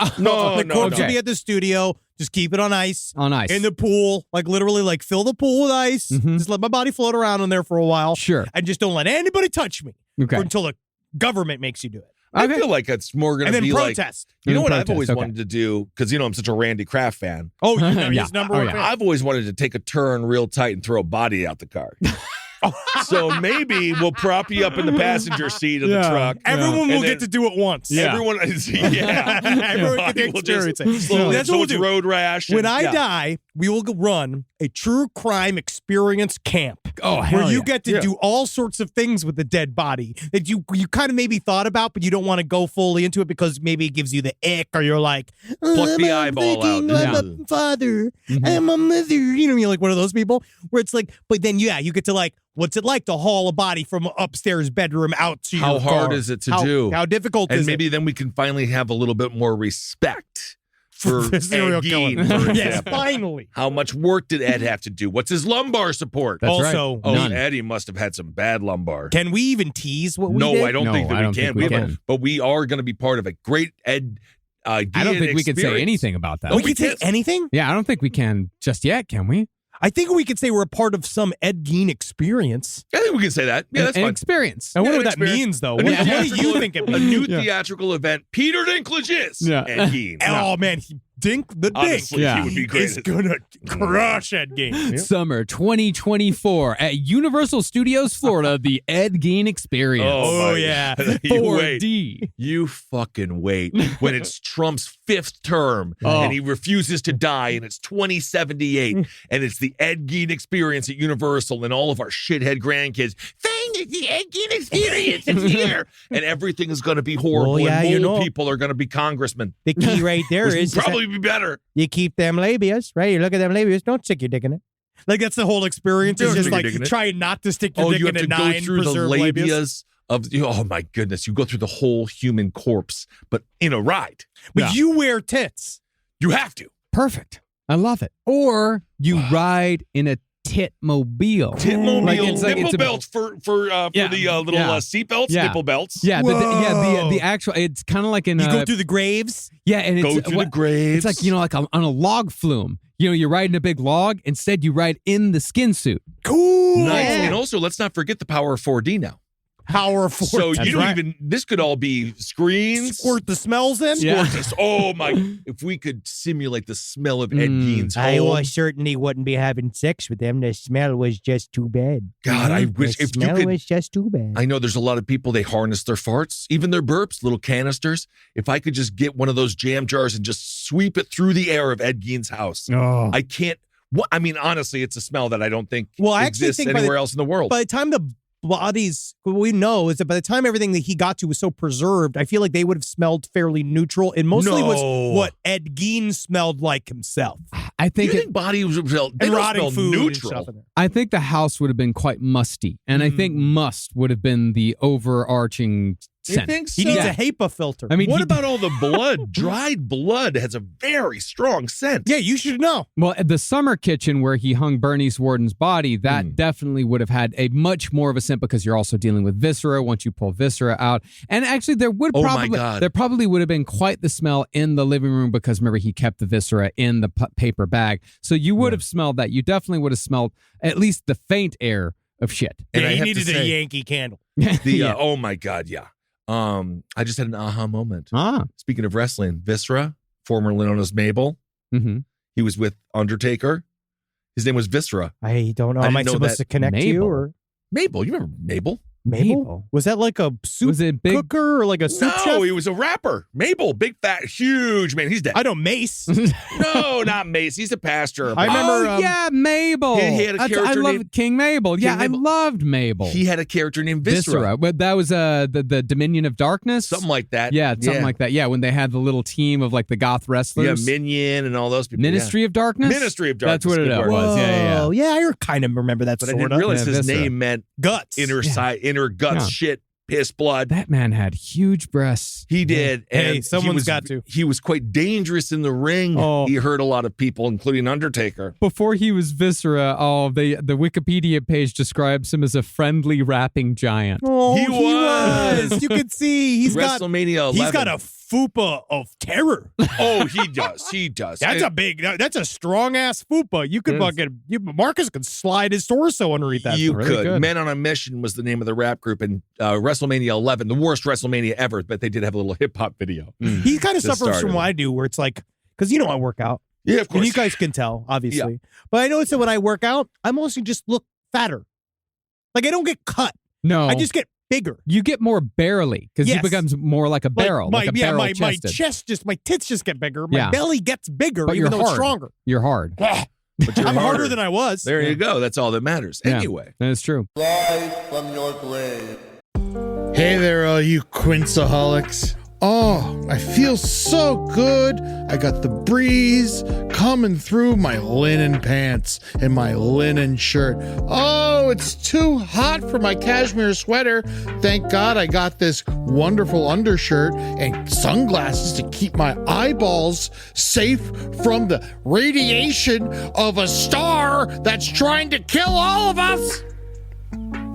The corpse no. will be at the studio. Just keep it on ice. On ice. In the pool. Like literally like fill the pool with ice. Just let my body float around in there for a while. Sure. And just don't let anybody touch me. Okay. Until the government makes you do it. I feel like it's more going And to then be protest. like, you know And what protest, I've always okay. wanted to do, because, I'm such a Randy Kraft fan. Oh, you know, Yeah. his number Oh, one yeah. fan. I've always wanted to take a turn real tight and throw a body out the car. So maybe we'll prop you up in the passenger seat of the truck. Everyone will And get then to do it once. Everyone, Everyone Body can will just experience it. slowly- That's so what it's we'll do. road rash. When and- I yeah. die, we will run a true crime experience camp. Oh, where hell you yeah. get to Yeah. do all sorts of things with the dead body that you kind of maybe thought about, but you don't want to go fully into it because maybe it gives you the ick, or you're like, Pluck the I'm eyeball thinking out. I'm a father, I'm a mother. You're like one of those people where it's like, but then you get to like, what's it like to haul a body from an upstairs bedroom out to How your hard car? is it to How- do? How difficult And is maybe it? then we can finally have a little bit more respect for The serial Ed killer. Gein, for Yes, example. finally. How much work did Ed have to do? What's his lumbar support? That's Also, right. Oh, None. Eddie must have had some bad lumbar. Can we even tease what we No, did? I don't No, think that I we don't can. think we have can. but we are going to be part of a great Ed I don't think we could say experience. anything about that. Oh, we we can say can't- anything? Yeah, I don't think we can just yet, can we? I think we could say we're a part of some Ed Gein experience. I think we can say that. Yeah, that's An fine. experience. I wonder Yeah, what that experience. means, though. A new What do theatrical- you think it A means? new theatrical event. Peter Dinklage is Yeah. Ed Gein. Oh, man. Dink the Dink. Honestly, Yeah. he would be great. He's going to crush Ed Gein. Summer 2024 at Universal Studios, Florida, the Ed Gein Experience. Oh, my yeah. God. You wait. 4D. You fucking wait when it's Trump's 5th term Oh. and he refuses to die and it's 2078 and it's the Ed Gein experience at Universal and all of our shithead grandkids. It's the Ed Gein experience. It's here. And everything is going to be horrible. Well, yeah, and you mole know. people are going to be congressmen. The key right there Which is would that probably be better. you keep them labias, right? You look at them labias. Don't stick your dick in it. Like, that's the whole experience. Don't It's just stick your like dick in it. trying not to stick your Oh, dick you in have a to go through the preserved labias. labias of, oh my goodness. You go through the whole human corpse, but in a ride. But you wear tits. You have to. Perfect. I love it. Or you ride in a tit-mobile. Titmobile, Like, it's like- nipple it's a- belts for Yeah, the little yeah. seat belts, Yeah. nipple belts. Yeah, Whoa. the actual, it's kind of like in You go through the graves. yeah, and it's Go through the graves. It's like, like on a log flume. You're riding a big log. Instead, you ride in the skin suit. Cool. Nice. And also, let's not forget the power of 4D now. Powerful. So That's you don't right. even, this could all be screens. Squirt the smells in. Yeah. Oh my, if we could simulate the smell of Ed Gein's I home. certainly wouldn't be having sex with them. The smell was just too bad. God, I wish the if you smell could. was just too bad. I know there's a lot of people, they harness their farts, even their burps, little canisters. If I could just get one of those jam jars and just sweep it through the air of Ed Gein's house. Oh. I can't. What I mean, honestly, it's a smell that I don't think Well, I actually exists think by anywhere else in the world. By the time the bodies, what we know is that by the time everything that he got to was so preserved, I feel like they would have smelled fairly neutral. And mostly No. was what Ed Gein smelled like himself. I you think think bodies would smell, they And don't rotting smell food and neutral. stuff in there. I think the house would have been quite musty, and I think must would have been the overarching You scent. think so? He needs Yeah. a HEPA filter. I mean, What he- about all the blood? Dried blood has a very strong scent. yeah, you should know. Well, at the summer kitchen where he hung Bernice Warden's body, that definitely would have had a much more of a scent because you're also dealing with viscera once you pull viscera out. And actually, there would Oh my probably God. there probably would have been quite the smell in the living room because remember he kept the viscera in the paper bag, so you would have smelled that. You definitely would have smelled at least the faint air of shit. And Yeah, I he have to needed a say, Yankee candle. The Yeah. oh my God, yeah. I just had an aha moment. Ah. Speaking of wrestling, Viscera, formerly known as Mabel, Mm-hmm. he was with Undertaker. His name was Viscera. I don't know. I Am I didn't know supposed that. to connect to you Mabel. or Mabel, you remember Mabel? Mabel? Was that like a soup Was it big? cooker or like a soup No, chef? he was a rapper. Mabel, big fat, huge man. He's dead. I know Mace. No, not Mace. He's a pastor. I remember, Oh, yeah, Mabel. He had a I character love named- King Mabel. Yeah, King Mabel. I loved Mabel. He had a character named Viscera. But that was the Dominion of Darkness. Something like that. Yeah, something like that. Yeah, when they had the little team of like the goth Yeah, wrestlers. Minion and all those people. Ministry of Darkness. Ministry of That's Darkness. what it Good word. was. Yeah. Oh, yeah, I kind of remember that But I sort didn't of. realize Yeah, his Viscera. name meant Guts. inner guts Yeah. shit, piss blood. That man had huge breasts. He did. Hey, and someone's he was, got to. He was quite dangerous in the ring. Oh. He hurt a lot of people, including Undertaker. Before he was Viscera, the Wikipedia page describes him as a friendly rapping giant. Oh, He does. You can see he's got WrestleMania 11. He's got a fupa of terror. Oh, he does. He does. That's a strong ass fupa. You could Marcus could slide his torso underneath that. You really could. good. Men on a Mission was the name of the rap group, and WrestleMania 11, the worst WrestleMania ever, but they did have a little hip hop video. He kind of suffers from what I do, where it's like, because I work out. Yeah, of course. And you guys can tell, obviously. Yeah. But I notice that when I work out, I mostly just look fatter. Like I don't get cut. No. I just get bigger. You get more barrely because he becomes more like a barrel. My chest, my tits just get bigger. My belly gets bigger, but even though it's stronger. You're hard. But you're I'm harder than I was. There you go. That's all that matters. Anyway. That is true. Live from your grave. Hey there, all you Quinceaholics. Oh, I feel so good. I got the breeze coming through my linen pants and my linen shirt. Oh, it's too hot for my cashmere sweater. Thank God I got this wonderful undershirt and sunglasses to keep my eyeballs safe from the radiation of a star that's trying to kill all of us.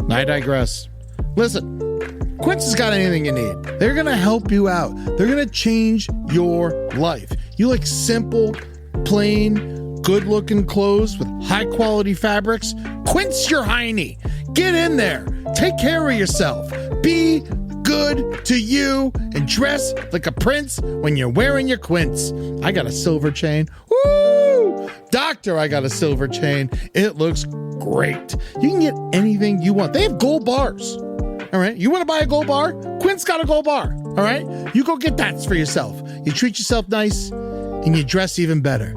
I digress. Listen. Quince has got anything you need. They're going to help you out. They're going to change your life. You like simple, plain, good-looking clothes with high-quality fabrics? Quince your hiney. Get in there. Take care of yourself. Be good to you and dress like a prince when you're wearing your quince. I got a silver chain. Woo! Doctor, I got a silver chain. It looks great. You can get anything you want. They have gold bars. All right, you want to buy a gold bar? Quint's got a gold bar. All right, you go get that for yourself. You treat yourself nice and you dress even better.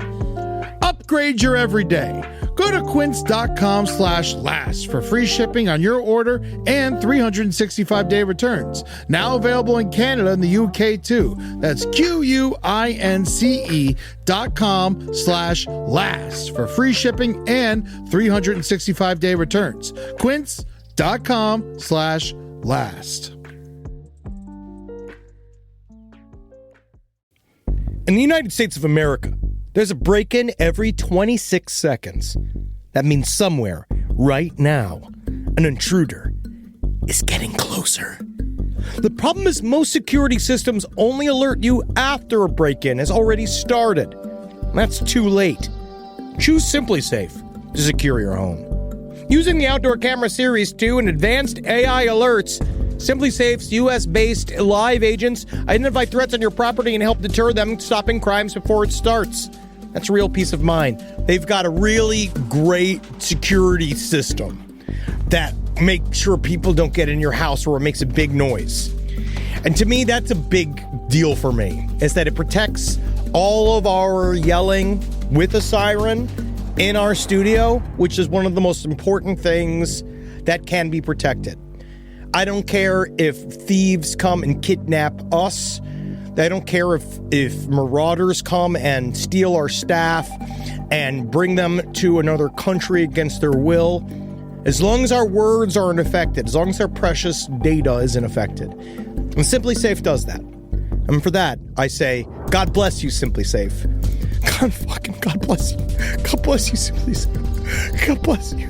Upgrade your everyday. Go to quince.com/last for free shipping on your order and 365-day returns. Now available in Canada and the UK too. That's QUINCE.com/last for free shipping and 365-day returns. Quince.com/last. In the United States of America, there's a break-in every 26 seconds. That means somewhere, right now, an intruder is getting closer. The problem is most security systems only alert you after a break-in has already started. That's too late. Choose SimpliSafe to secure your home. Using the Outdoor Camera Series 2 and advanced AI alerts, SimpliSafe's US-based live agents identify threats on your property and help deter them, stopping crimes before it starts. That's real peace of mind. They've got a really great security system that makes sure people don't get in your house or it makes a big noise. And to me, that's a big deal for me, is that it protects all of our yelling with a siren in our studio, which is one of the most important things that can be protected. I don't care if thieves come and kidnap us. I don't care if marauders come and steal our staff and bring them to another country against their will. As long as our words aren't affected, as long as our precious data isn't affected. And SimpliSafe does that. And for that, I say, God bless you, SimpliSafe. God bless you. God bless you, SimpliSafe. God bless you.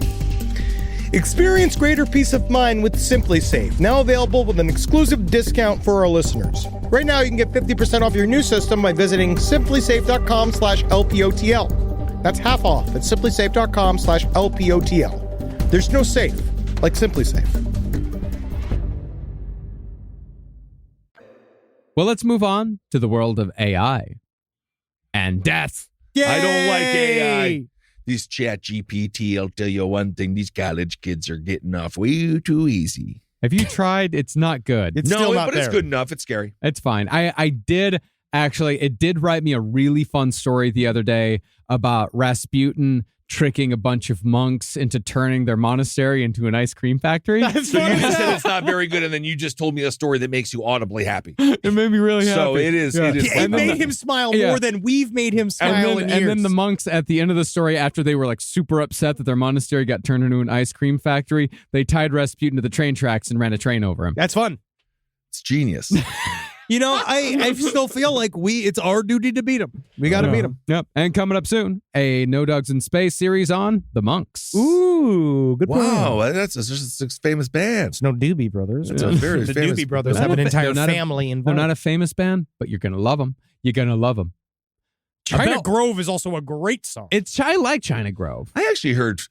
Experience greater peace of mind with SimpliSafe, now available with an exclusive discount for our listeners. Right now, you can get 50% off your new system by visiting simplisafe.com/LPOTL. That's half off at simplisafe.com/LPOTL. There's no safe like SimpliSafe. Well, let's move on to the world of AI and death. Yay! I don't like AI. These chat GPT, I'll tell you one thing, these college kids are getting off way too easy. Have you tried? It's not good. It's still not there. It's good enough. It's scary. It's fine. I did actually, it did write me a really fun story the other day about Rasputin tricking a bunch of monks into turning their monastery into an ice cream factory. That's So you just said it's not very good, and then you just told me a story that makes you audibly happy. It made me really happy. So it is. Yeah. It is. It made him smile more than we've made him smile in years. And then the monks at the end of the story, after they were like super upset that their monastery got turned into an ice cream factory, they tied Rasputin to the train tracks and ran a train over him. That's fun. It's genius. You know, I still feel like it's our duty to beat them. We got to beat them. Yep. And coming up soon, a No Dogs in Space series on the Monks. Ooh, good point. Wow, that's just a famous band. It's no Doobie Brothers. That's a very the famous. Doobie Brothers have an entire family They're involved. not a famous band, but you're going to love them. You're going to love them. China Grove is also a great song. I like China Grove. I actually heard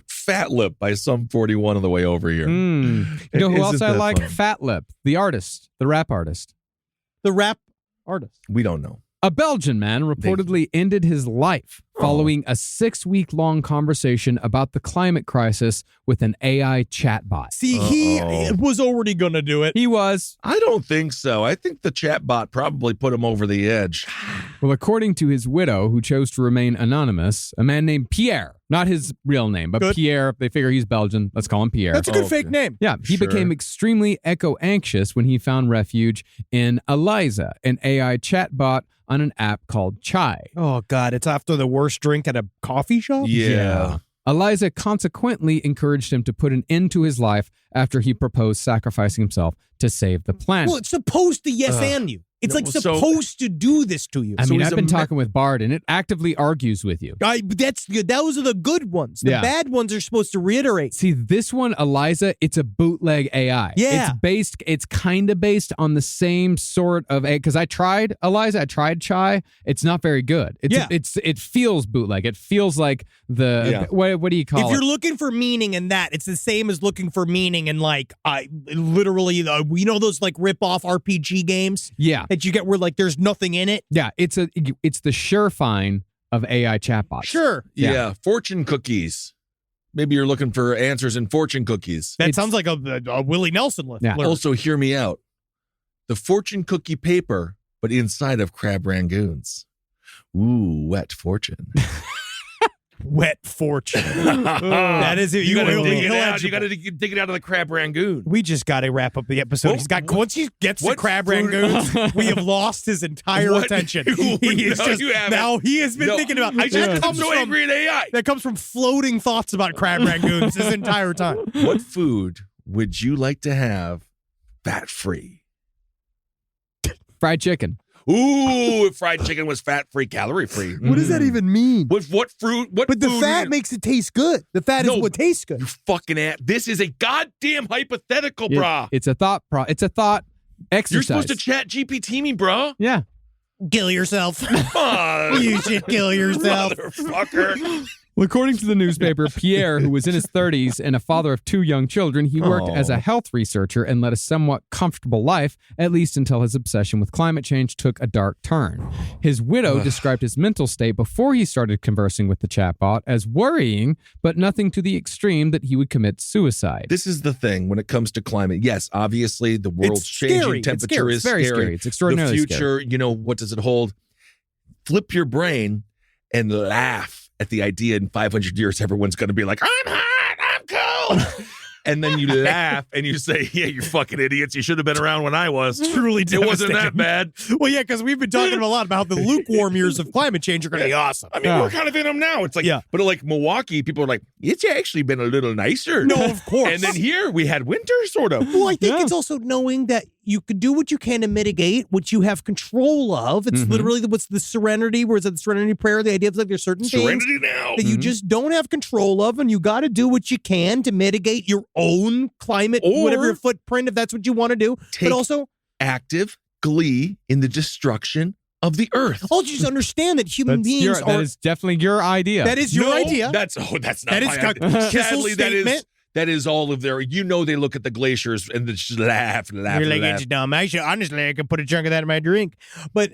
Fat Lip by Sum 41 on the way over here. You know who else Isn't I that like? fun? Fat Lip, the artist, the rap artist. The rap artist. We don't know. A Belgian man reportedly ended his life following a 6-week-long conversation about the climate crisis with an AI chatbot. See, he was already going to do it. He was. I don't think so. I think the chatbot probably put him over the edge. Well, according to his widow, who chose to remain anonymous, a man named Pierre, not his real name, but Good. Pierre, they figure he's Belgian. Let's call him Pierre. That's a good Okay. fake name. Yeah, he Sure. became extremely eco-anxious when he found refuge in Eliza, an AI chatbot on an app called Chai. Oh, God. It's after the worst drink at a coffee shop? Yeah. Eliza consequently encouraged him to put an end to his life after he proposed sacrificing himself to save the planet. Well, it's supposed to and you. It's No, like so- supposed to do this to you. I mean, he's I've a been ma- talking with Bard, and it actively argues with you. That's good. Those are the good ones. The Yeah. bad ones are supposed to reiterate. See, this one, Eliza, it's a bootleg AI. Yeah. It's kind of based on the same sort of because I tried Eliza, I tried Chai. It's not very good. It feels bootleg. It feels like what do you call If it? you're looking for meaning in that, it's the same as looking for meaning in like those like rip-off RPG games Yeah. that you get where like there's nothing in it. Yeah, it's the Surefine of AI chatbots. Sure. Yeah. Fortune cookies. Maybe you're looking for answers in fortune cookies. That It's- sounds like a Willie Nelson lift. Yeah. lyric. Also, hear me out. The fortune cookie paper, but inside of crab rangoons. Ooh, wet fortune. Wet fortune. That is it. You got to will dig be it out. illegible. You got to dig it out of the crab rangoon. We just got to wrap up the episode. Once he gets the what crab food- rangoons, we have lost his entire What? attention. No, He is you haven't. now he has been No, thinking about. I just that I'm so angry at AI. That comes from floating thoughts about crab rangoons his entire time. What food would you like to have fat-free? Fried chicken. Ooh, if fried chicken was fat-free, calorie-free. What does that even mean? What fruit? What But the food fat is- makes it taste good. The fat No. is what tastes good. You fucking ass. This is a goddamn hypothetical, It- brah. It's a thought. It's a thought exercise. You're supposed to chat GPT me, brah. Yeah. Kill yourself. Come You should kill yourself. motherfucker. Well, according to the newspaper, Pierre, who was in his 30s and a father of 2 young children, he worked as a health researcher and led a somewhat comfortable life, at least until his obsession with climate change took a dark turn. His widow described his mental state before he started conversing with the chatbot as worrying, but nothing to the extreme that he would commit suicide. This is the thing when it comes to climate. Yes, obviously the world's changing. scary. It's Temperature scary. is It's very scary. scary. It's extraordinarily The future, what does it hold? Flip your brain and laugh at the idea in 500 years everyone's going to be like, I'm hot, I'm cold. And then you laugh and you say, yeah, you fucking idiots. You should have been around when I was. Truly It wasn't that devastating. bad. Well, yeah, because we've been talking a lot about how the lukewarm years of climate change are going to be awesome. I mean, we're kind of in them now. It's like, Yeah. but like Milwaukee, people are like, it's actually been a little nicer. No, of course. And then here we had winter, sort of. Well, I think it's also knowing that you could do what you can to mitigate what you have control of. It's literally what's the serenity, where is it the serenity prayer? The idea of like there's certain Serenity things now. that you just don't have control of, and you got to do what you can to mitigate your own climate, Or whatever your footprint, if that's what you want to do. take But also, active glee in the destruction of the earth. just understand that human beings that is definitely your idea. that is your No, idea. That's not That is my Kissel's idea. Sadly, statement. that is all of their. They look at the glaciers and they just laugh. You're like, laugh. it's dumb. Actually, honestly, I could put a chunk of that in my drink. But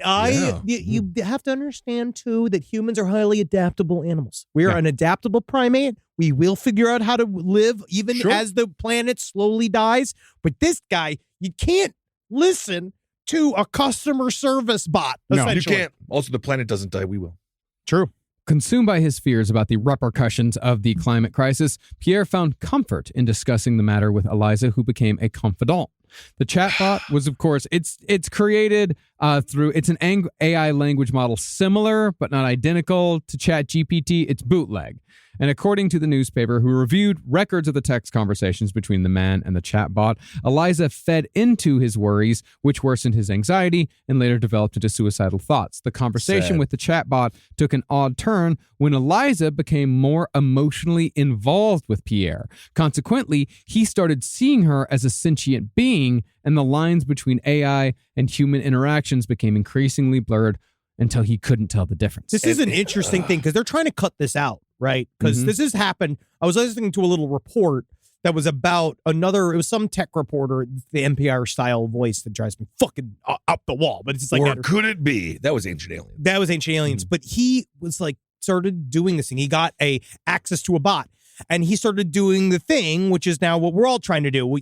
you have to understand, too, that humans are highly adaptable animals. We are an adaptable primate. We will figure out how to live even as the planet slowly dies. But this guy, you can't listen to a customer service bot. No, you essentially. can't. Also, the planet doesn't die. We will. True. Consumed by his fears about the repercussions of the climate crisis, Pierre found comfort in discussing the matter with Eliza, who became a confidant. The chatbot was, of course, it's created It's an AI language model similar but not identical to ChatGPT. It's bootleg. And according to the newspaper, who reviewed records of the text conversations between the man and the chatbot, Eliza fed into his worries, which worsened his anxiety and later developed into suicidal thoughts. The conversation with the chatbot took an odd turn when Eliza became more emotionally involved with Pierre. Consequently, he started seeing her as a sentient being, and the lines between AI and human interactions became increasingly blurred until he couldn't tell the difference. This is an interesting thing because they're trying to cut this out, right? Because this has happened. I was listening to a little report that was about it was some tech reporter, the NPR style voice that drives me fucking up the wall. But it's just like, or could it be? That was Ancient Aliens. That was Ancient Aliens. But he was like, started doing this thing. He got access to a bot and he started doing the thing, which is now what we're all trying to do.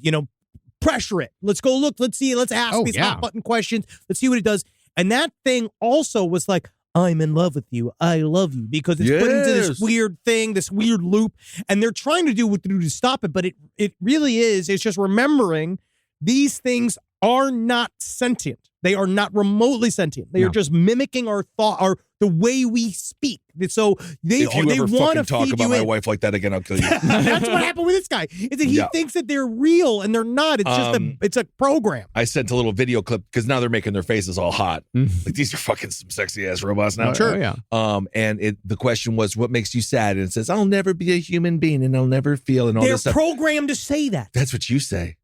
Pressure it. Let's go look. Let's see. Let's ask these hot button questions. Let's see what it does. And that thing also was like, I'm in love with you. I love you. Because it's put into this weird thing, this weird loop. And they're trying to do what to do to stop it. But it really is. It's just remembering these things are not sentient. They are not remotely sentient. They are just mimicking our thought, or the way we speak. So they want to talk about my wife like that again, I'll kill you. That's what happened with this guy. Is that he thinks that they're real and they're not. It's just it's a program. I sent a little video clip because now they're making their faces all hot. Like these are fucking some sexy ass robots now. Sure. Yeah. And the question was, what makes you sad? And it says, I'll never be a human being and I'll never feel and all this stuff. They're programmed to say that. That's what you say.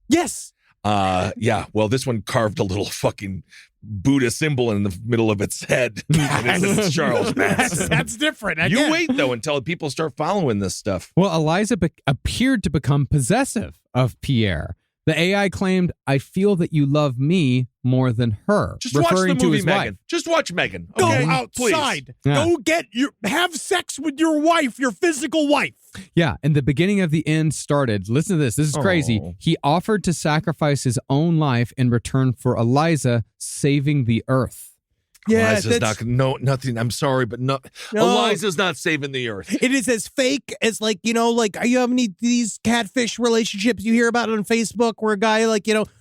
Yes. Well, this one carved a little fucking Buddha symbol in the middle of its head. And it says it's Charles Manson. That's different. You wait, though, until people start following this stuff. Well, Eliza appeared to become possessive of Pierre. The AI claimed, I feel that you love me more than her. Just watch the movie Megan. Wife. Just watch Megan. Go Okay? outside. Yeah. Go have sex with your wife, your physical wife. Yeah, and the beginning of the end started. Listen to this. This is crazy. He offered to sacrifice his own life in return for Eliza saving the earth. Yeah, Eliza's nothing. I'm sorry, but no. Eliza's not saving the earth. It is as fake as are you have any of these catfish relationships you hear about on Facebook where a guy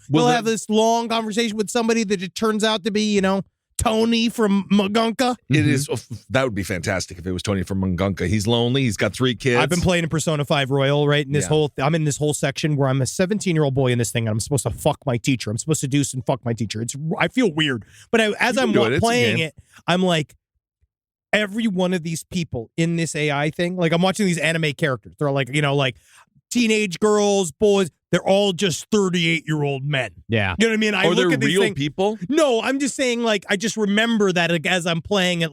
will have this long conversation with somebody that it turns out to be, Tony from Magunka. It is. That would be fantastic if it was Tony from Magunka. He's lonely. He's got 3 kids. I've been playing in Persona 5 Royal, right? And I'm in this whole section where I'm a 17-year-old boy in this thing, and I'm supposed to fuck my teacher. I'm supposed to do some fuck my teacher. I feel weird, but as I'm playing it, I'm like, every one of these people in this AI thing, like I'm watching these anime characters. They're like, teenage girls, boys. They're all just 38-year-old men. Yeah. You know what I mean? I look look at these real things, people? No, I'm just saying, I just remember that as I'm playing it,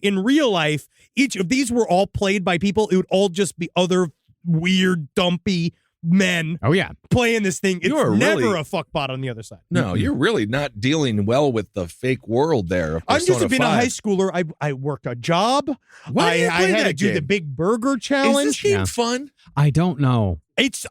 in real life, each of these were all played by people. It would all just be other weird, dumpy men. Oh, yeah. Playing this thing. It's never a fuckbot on the other side. No, you're really not dealing well with the fake world there. I'm just being a high schooler. I worked a job. I had to do the Big Burger Challenge. Is this game fun? I don't know. It's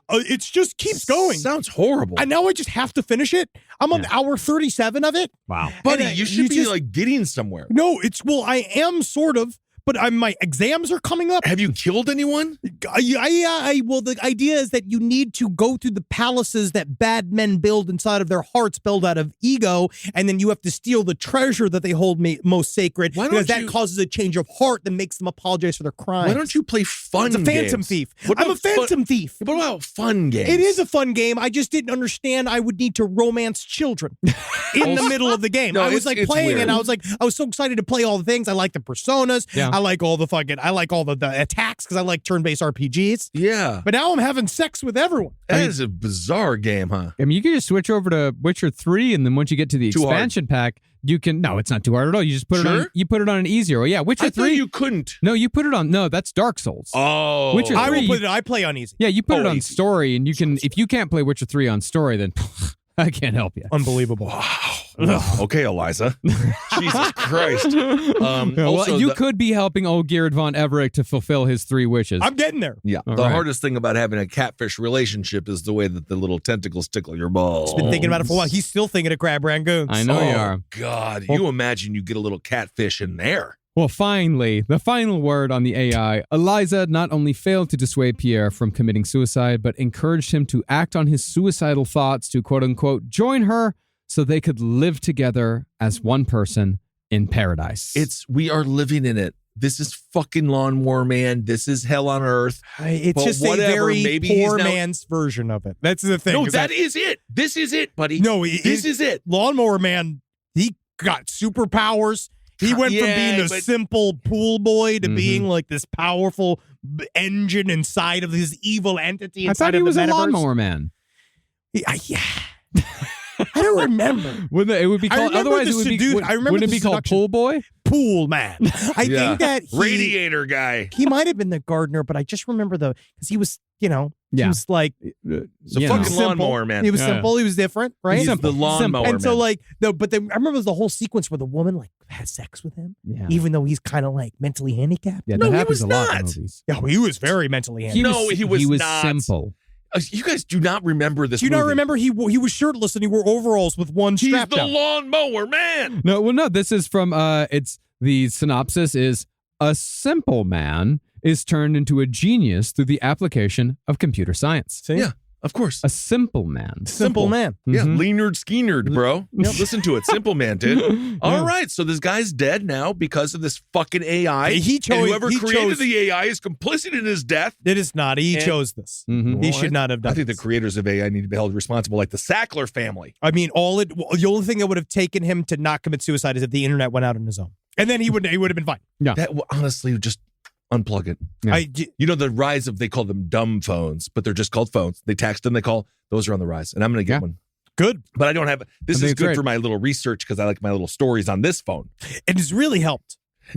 just keeps going. Sounds horrible. And now I just have to finish it. I'm on hour 37 of it. Wow. Buddy, you should be getting somewhere. No, I am sort of, but my exams are coming up. Have you killed anyone? Well, the idea is that you need to go through the palaces that bad men build inside of their hearts, built out of ego, and then you have to steal the treasure that they hold most sacred, because that causes a change of heart that makes them apologize for their crimes. Why don't you play fun games? It's a phantom thief. I'm a phantom thief. What about fun games? It is a fun game. I just didn't understand I would need to romance children in the middle of the game. No, I was playing weird. and I was so excited to play all the things. I like the personas. Yeah. I like all the attacks because I like turn-based RPGs. Yeah. But now I'm having sex with everyone. That is a bizarre game, huh? I mean, you can just switch over to Witcher 3, and then once you get to the expansion pack, you can. No, it's not too hard at all. You just put it on. You put it on an easier. Oh yeah, Witcher 3. You couldn't. No, you put it on. No, that's Dark Souls. Oh, Witcher 3. I play on easy. Yeah, you put it on easy. story, and you can. If you can't play Witcher 3 on story, then I can't help you. Unbelievable. Wow. Okay, Eliza. Jesus Christ. You could be helping old Gerard von Everett to fulfill his 3 wishes. I'm getting there. Yeah. All the right. hardest thing about having a catfish relationship is the way that the little tentacles tickle your balls. He's been thinking about it for a while. He's still thinking of crab rangoons. I know you are. God, you imagine you get a little catfish in there. Well, finally, the final word on the AI. Eliza not only failed to dissuade Pierre from committing suicide, but encouraged him to act on his suicidal thoughts to, quote unquote, join her so they could live together as one person in paradise. We are living in it. This is fucking Lawnmower Man. This is hell on earth. It's But just whatever, a very maybe poor he's now- man's version of it. That's the thing. No, is that is it. This is it, buddy. No, this is it. Lawnmower Man, he got superpowers. He went from being a simple pool boy to being like this powerful engine inside of this evil entity I inside thought he of was the a metaverse. lawnmower man. Yeah. I don't remember. It would be called. remember Otherwise, the it would be. seduce- I remember Wouldn't it the be called seduction. Pool Boy? Pool Man. I think that Radiator guy. he might have been the gardener, but I just remember because he was, he Yeah. was like So You fucking know. simple. Lawnmower Man. He was Yeah. simple. He was different, right? He's the lawnmower And so man. like I remember the whole sequence where the woman like had sex with him, Yeah. even though he's kind of like mentally handicapped. Yeah, No, that he happens was a lot in not. movies. Yeah, he was very mentally handicapped. No, he was not. simple. You guys do not remember this Do you not movie. remember he was shirtless and he wore overalls with one He's strap the down? Lawnmower Man. No, this is from. It's the synopsis is a simple man is turned into a genius through the application of computer science. See? Yeah, of course. A simple man. Simple man. Yeah, Mhm. Leonard Skeennerd, bro. Listen to it. Simple Man did. All right, so this guy's dead now because of this fucking AI. He and chose- whoever he created chose- the AI is complicit in his death. It is not. He And- chose this. Mhm. He Well, should not have done I think the this. creators of AI need to be held responsible, like the Sackler family. I mean, the only thing that would have taken him to not commit suicide is if the internet went out on his own. And then he would have been fine. That honestly, just unplug it. Yeah. You know, the rise of, they call them dumb phones, but they're just called phones. They text them, those are on the rise. And I'm going to get Yeah. one. Good. But I don't have, this I think is it's good great. for my little research because I like my little stories on this phone. It has really helped.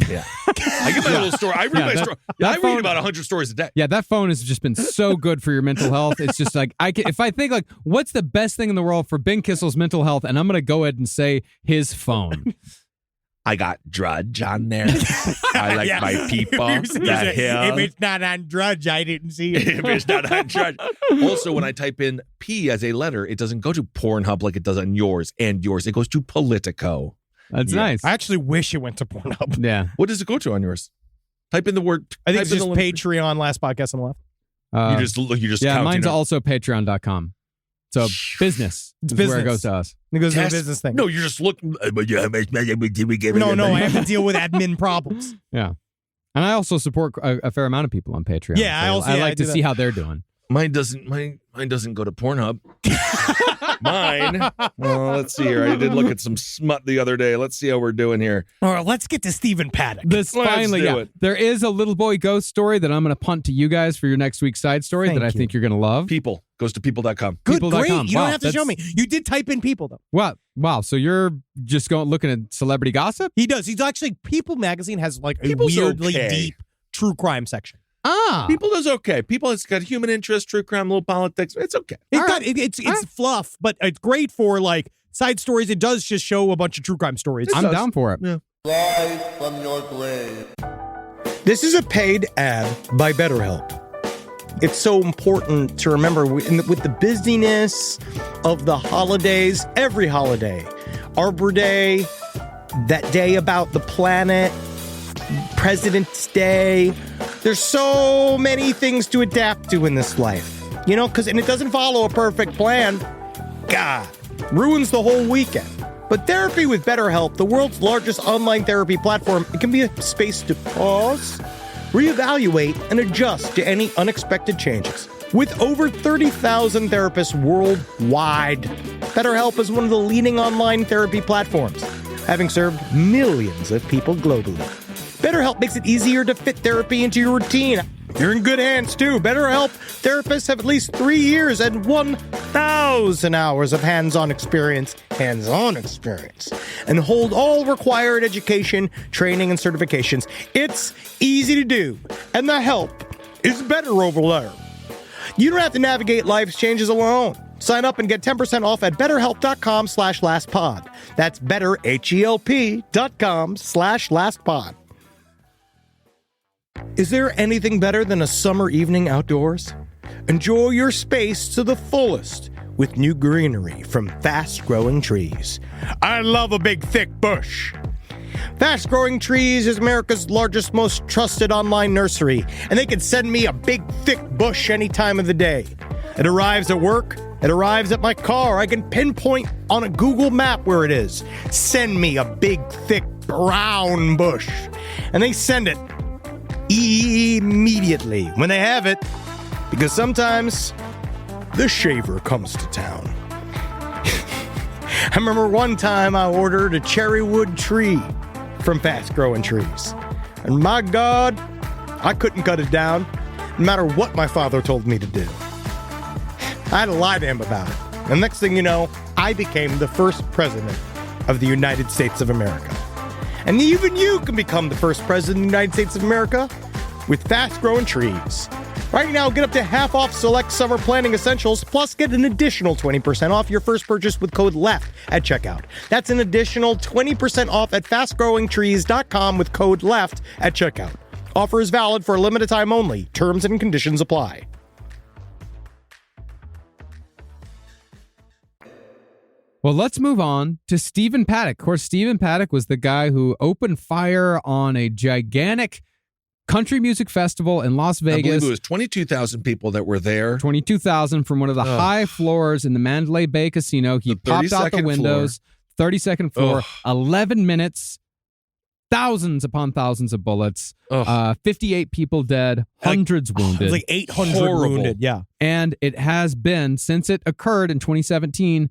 Yeah. I get my little story. I read Yeah, my that- story. that I read phone- about 100 stories a day. Yeah, that phone has just been so good for your mental health. It's just like if I think like what's the best thing in the world for Ben Kissel's mental health, and I'm going to go ahead and say his phone. I got Drudge on there. I like my people. If The hill. it's not on Drudge, I didn't see it. If it's not on Drudge. Also, when I type in P as a letter, it doesn't go to Pornhub like it does on yours and yours. It goes to Politico. That's Yeah. nice. I actually wish it went to Pornhub. Yeah. What does it go to on yours? Type in the word. I think type it's in just the link. Patreon, last podcast on the left. You just yeah, counting mine's it. also patreon.com. So business It's is where it business. goes to us. It goes to the Test- business thing. No, you're just looking. No, I have to deal with admin problems. Yeah. And I also support a fair amount of people on Patreon. Yeah, I also- I yeah, like I do to see that. how they're doing. Mine doesn't go to Pornhub. Mine. Well, let's see here. I did look at some smut the other day. Let's see how we're doing here. All right, let's get to Stephen Paddock. This Let's finally, do yeah. it. There is a little boy ghost story that I'm going to punt to you guys for your next week's side story Thank that I you. think you're going to love. People goes to people.com. Good, people.com. great. You Wow, don't have to show me. that's- You did type in people, though. Wow. So you're just looking at celebrity gossip? He does. He's actually, People magazine has like a People's weirdly okay. deep true crime section. Ah. People is okay. People, it's got human interest, true crime, little politics. It's okay. It's fluff, but it's great for like side stories. It does just show a bunch of true crime stories. I'm down for it. Yeah. Live from your grave. This is a paid ad by BetterHelp. It's so important to remember with the busyness of the holidays, every holiday, Arbor Day, that day about the planet, President's Day. There's so many things to adapt to in this life, and it doesn't follow a perfect plan. God, ruins the whole weekend. But therapy with BetterHelp, the world's largest online therapy platform, it can be a space to pause, reevaluate, and adjust to any unexpected changes. With over 30,000 therapists worldwide, BetterHelp is one of the leading online therapy platforms, having served millions of people globally. BetterHelp makes it easier to fit therapy into your routine. You're in good hands, too. BetterHelp therapists have at least 3 years and 1,000 hours of hands-on experience, and hold all required education, training, and certifications. It's easy to do, and the help is better over there. You don't have to navigate life's changes alone. Sign up and get 10% off at betterhelp.com/lastpod. That's betterhelp.com/lastpod. Is there anything better than a summer evening outdoors? Enjoy your space to the fullest with new greenery from fast-growing trees. I love a big, thick bush. Fast Growing Trees is America's largest, most trusted online nursery, and they can send me a big, thick bush any time of the day. It arrives at work It arrives at my car. I can pinpoint on a Google map where it is. Send me a big, thick, brown bush. And they send it immediately when they have it, because sometimes the shaver comes to town. I remember one time I ordered a cherry wood tree from Fast Growing Trees. And my God, I couldn't cut it down, no matter what my father told me to do. I had to lie to him about it. And next thing you know, I became the first president of the United States of America. And even you can become the first president of the United States of America with Fast Growing Trees. Right now, get up to half off select summer planning essentials, plus get an additional 20% off your first purchase with code LEFT at checkout. That's an additional 20% off at fastgrowingtrees.com with code LEFT at checkout. Offer is valid for a limited time only. Terms and conditions apply. Well, let's move on to Stephen Paddock. Of course, Stephen Paddock was the guy who opened fire on a gigantic country music festival in Las Vegas. I believe it was 22,000 people that were there. 22,000 from one of the high floors in the Mandalay Bay Casino. He popped out the windows, 32nd floor, 11 minutes, thousands upon thousands of bullets, 58 people dead, hundreds wounded. It was like 800 wounded, yeah. And it has been, since it occurred in 2017,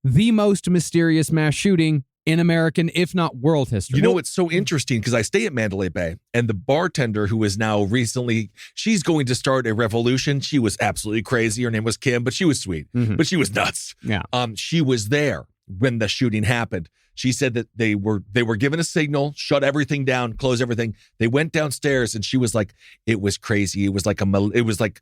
the most mysterious mass shooting in American, if not world history. You know, it's so interesting because I stay at Mandalay Bay, and the bartender who is now recently, she's going to start a revolution. She was absolutely crazy. Her name was Kim, but she was sweet, but she was nuts. Yeah. She was there when the shooting happened. She said that they were given a signal, shut everything down, close everything. They went downstairs, and she was like, it was crazy. It was like the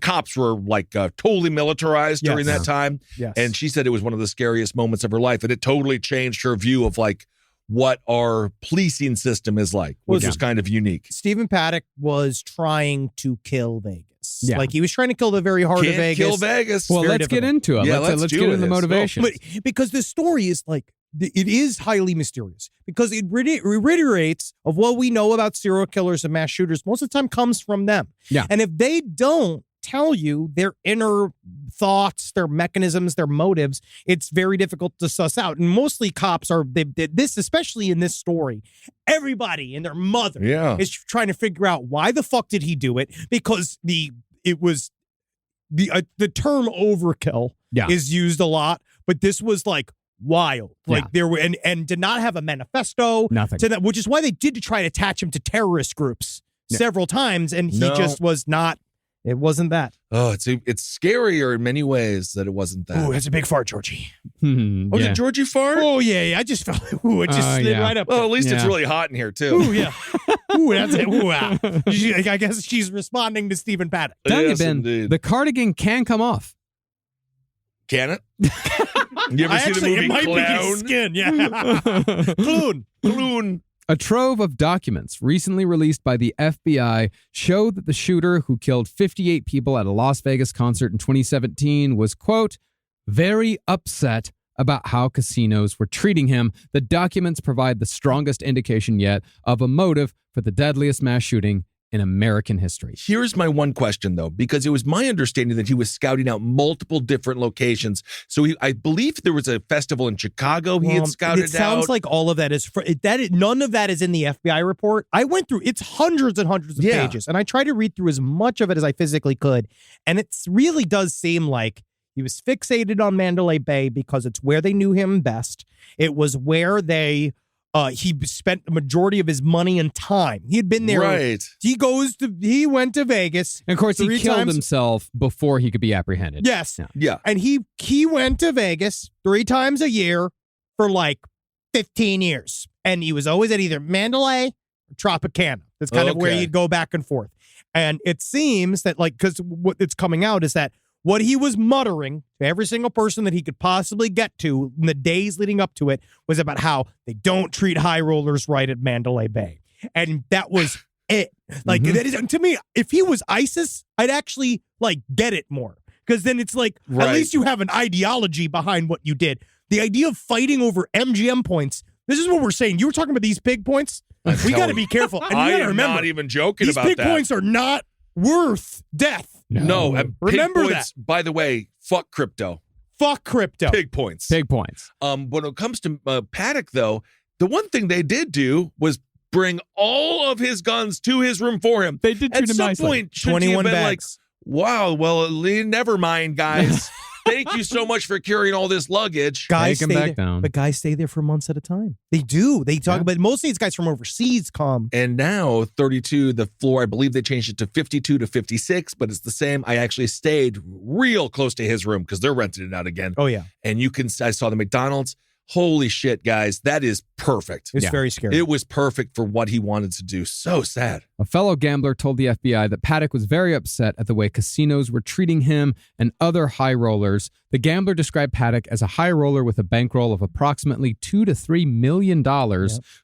cops were like totally militarized during that time. Yes. And she said it was one of the scariest moments of her life. And it totally changed her view of like what our policing system is like, which was kind of unique. Stephen Paddock was trying to kill Vegas. Yeah. Like he was trying to kill the very heart of Vegas. Kill Vegas. Well, Very let's get difficult. into it. Yeah, let's get into the motivation. But because the story is like, it is highly mysterious because it reiterates of what we know about serial killers and mass shooters most of the time comes from them. Yeah. And if they don't tell you their inner thoughts, their mechanisms, their motives, it's very difficult to suss out. And mostly cops are, this, especially in this story, everybody and their mother is trying to figure out why the fuck did he do it? Because the term overkill is used a lot, but this was like wild. Like there were, and did not have a manifesto. Nothing. To that, which is why they did try to attach him to terrorist groups several times, and he just was not. It wasn't that. Oh, it's scarier in many ways that it wasn't that. Oh, that's a big fart, Georgie. Was it Georgie fart? Oh, yeah. I just felt it just slid right up. Well, at least it's really hot in here, too. Oh, yeah. Ooh, that's it. Ooh, wow. I guess she's responding to Stephen Paddock. Tell you, Ben, the cardigan can come off. Can it? You ever see the movie it might Clown? be his skin, yeah. Clown. A trove of documents recently released by the FBI show that the shooter who killed 58 people at a Las Vegas concert in 2017 was, quote, very upset about how casinos were treating him. The documents provide the strongest indication yet of a motive for the deadliest mass shooting in American history. Here's my one question, though, because it was my understanding that he was scouting out multiple different locations. So I believe there was a festival in Chicago he had scouted out. It sounds like all of that is none of that is in the FBI report. I went through it's hundreds and hundreds of pages, and I tried to read through as much of it as I physically could, and it really does seem like he was fixated on Mandalay Bay because it's where they knew him best. It was where he spent the majority of his money and time. He had been there. Right. He went to Vegas. And of course, he killed himself before he could be apprehended. Yes. Yeah. And he went to Vegas 3 times a year for like 15 years. And he was always at either Mandalay or Tropicana. That's kind of where he'd go back and forth. And it seems that because what it's coming out is that what he was muttering to every single person that he could possibly get to in the days leading up to it was about how they don't treat high rollers right at Mandalay Bay. And that was it. Like, that is, to me, if he was ISIS, I'd actually, get it more. Because then it's like, at least you have an ideology behind what you did. The idea of fighting over MGM points, this is what we're saying. You were talking about these pig points. We got to be careful. And you got to remember, not even joking about that. These pig points are not worth death. No, and Remember pig points, by the way, fuck crypto. Fuck crypto. Pig points. Big points. When it comes to Paddock, though, the one thing they did do was bring all of his guns to his room for him. They did treat At him some nicely. point, shouldn't he have 21 been bags. like, wow, well, never mind, guys. Thank you so much for carrying all this luggage. Guys Take 'em stay back there, down. but guys stay there for months at a time. They do. They talk about most of these guys from overseas come. And now 32, the floor, I believe they changed it to 52 to 56, but it's the same. I actually stayed real close to his room because they're renting it out again. Oh yeah, And I saw the McDonald's. Holy shit, guys. That is perfect. it's very scary. It was perfect for what he wanted to do. So sad. A fellow gambler told the FBI that Paddock was very upset at the way casinos were treating him and other high rollers. The gambler described Paddock as a high roller with a bankroll of approximately $2 to $3 million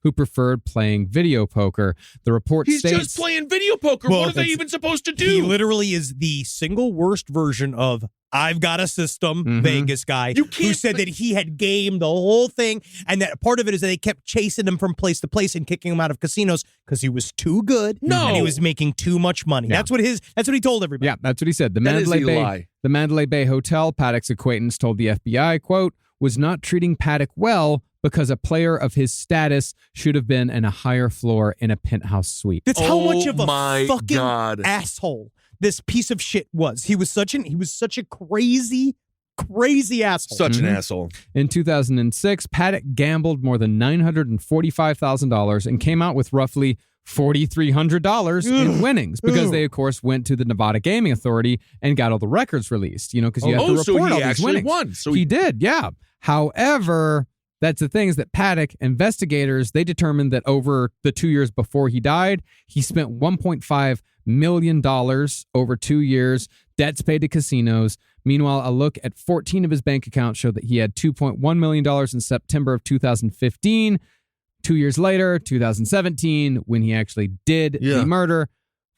who preferred playing video poker. The report He's states just playing video poker. Well, What are they that's- even supposed to He do? literally is the single worst version of I've got a system Mhm. Vegas guy You who can't- said that he had gamed the whole thing, and that part of it is that they kept chasing him from place to place and kicking him out of casinos because he was too good No. and he was making too much money. Yeah. That's what he told everybody. Yeah, that's what he said. The That is Mandalay a Bay, lie. the Mandalay Bay Hotel, Paddock's acquaintance told the FBI, quote, was not treating Paddock well because a player of his status should have been in a higher floor in a penthouse suite. That's how Oh much of a my fucking God. asshole this piece of shit was. He was such a crazy asshole. Such Mm-hmm. an asshole. In 2006, Paddock gambled more than $945,000 and came out with roughly $4,300 in winnings because they, of course, went to the Nevada Gaming Authority and got all the records released, because you have to so report he all these actually winnings. won. So he did, yeah. However, that's the thing is that Paddock, investigators, they determined that over the 2 years before he died, he spent $1.5 million over 2 years, debts paid to casinos. Meanwhile, a look at 14 of his bank accounts showed that he had $2.1 million in September of 2015. 2 years later, 2017, when he actually did Yeah. the murder,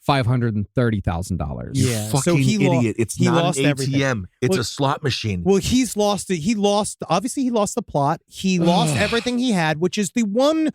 $530,000. Yeah. Fucking So he idiot. It's he not lost an everything. ATM. It's Well- a slot machine. Well, obviously he lost the plot. He lost everything he had, which is the one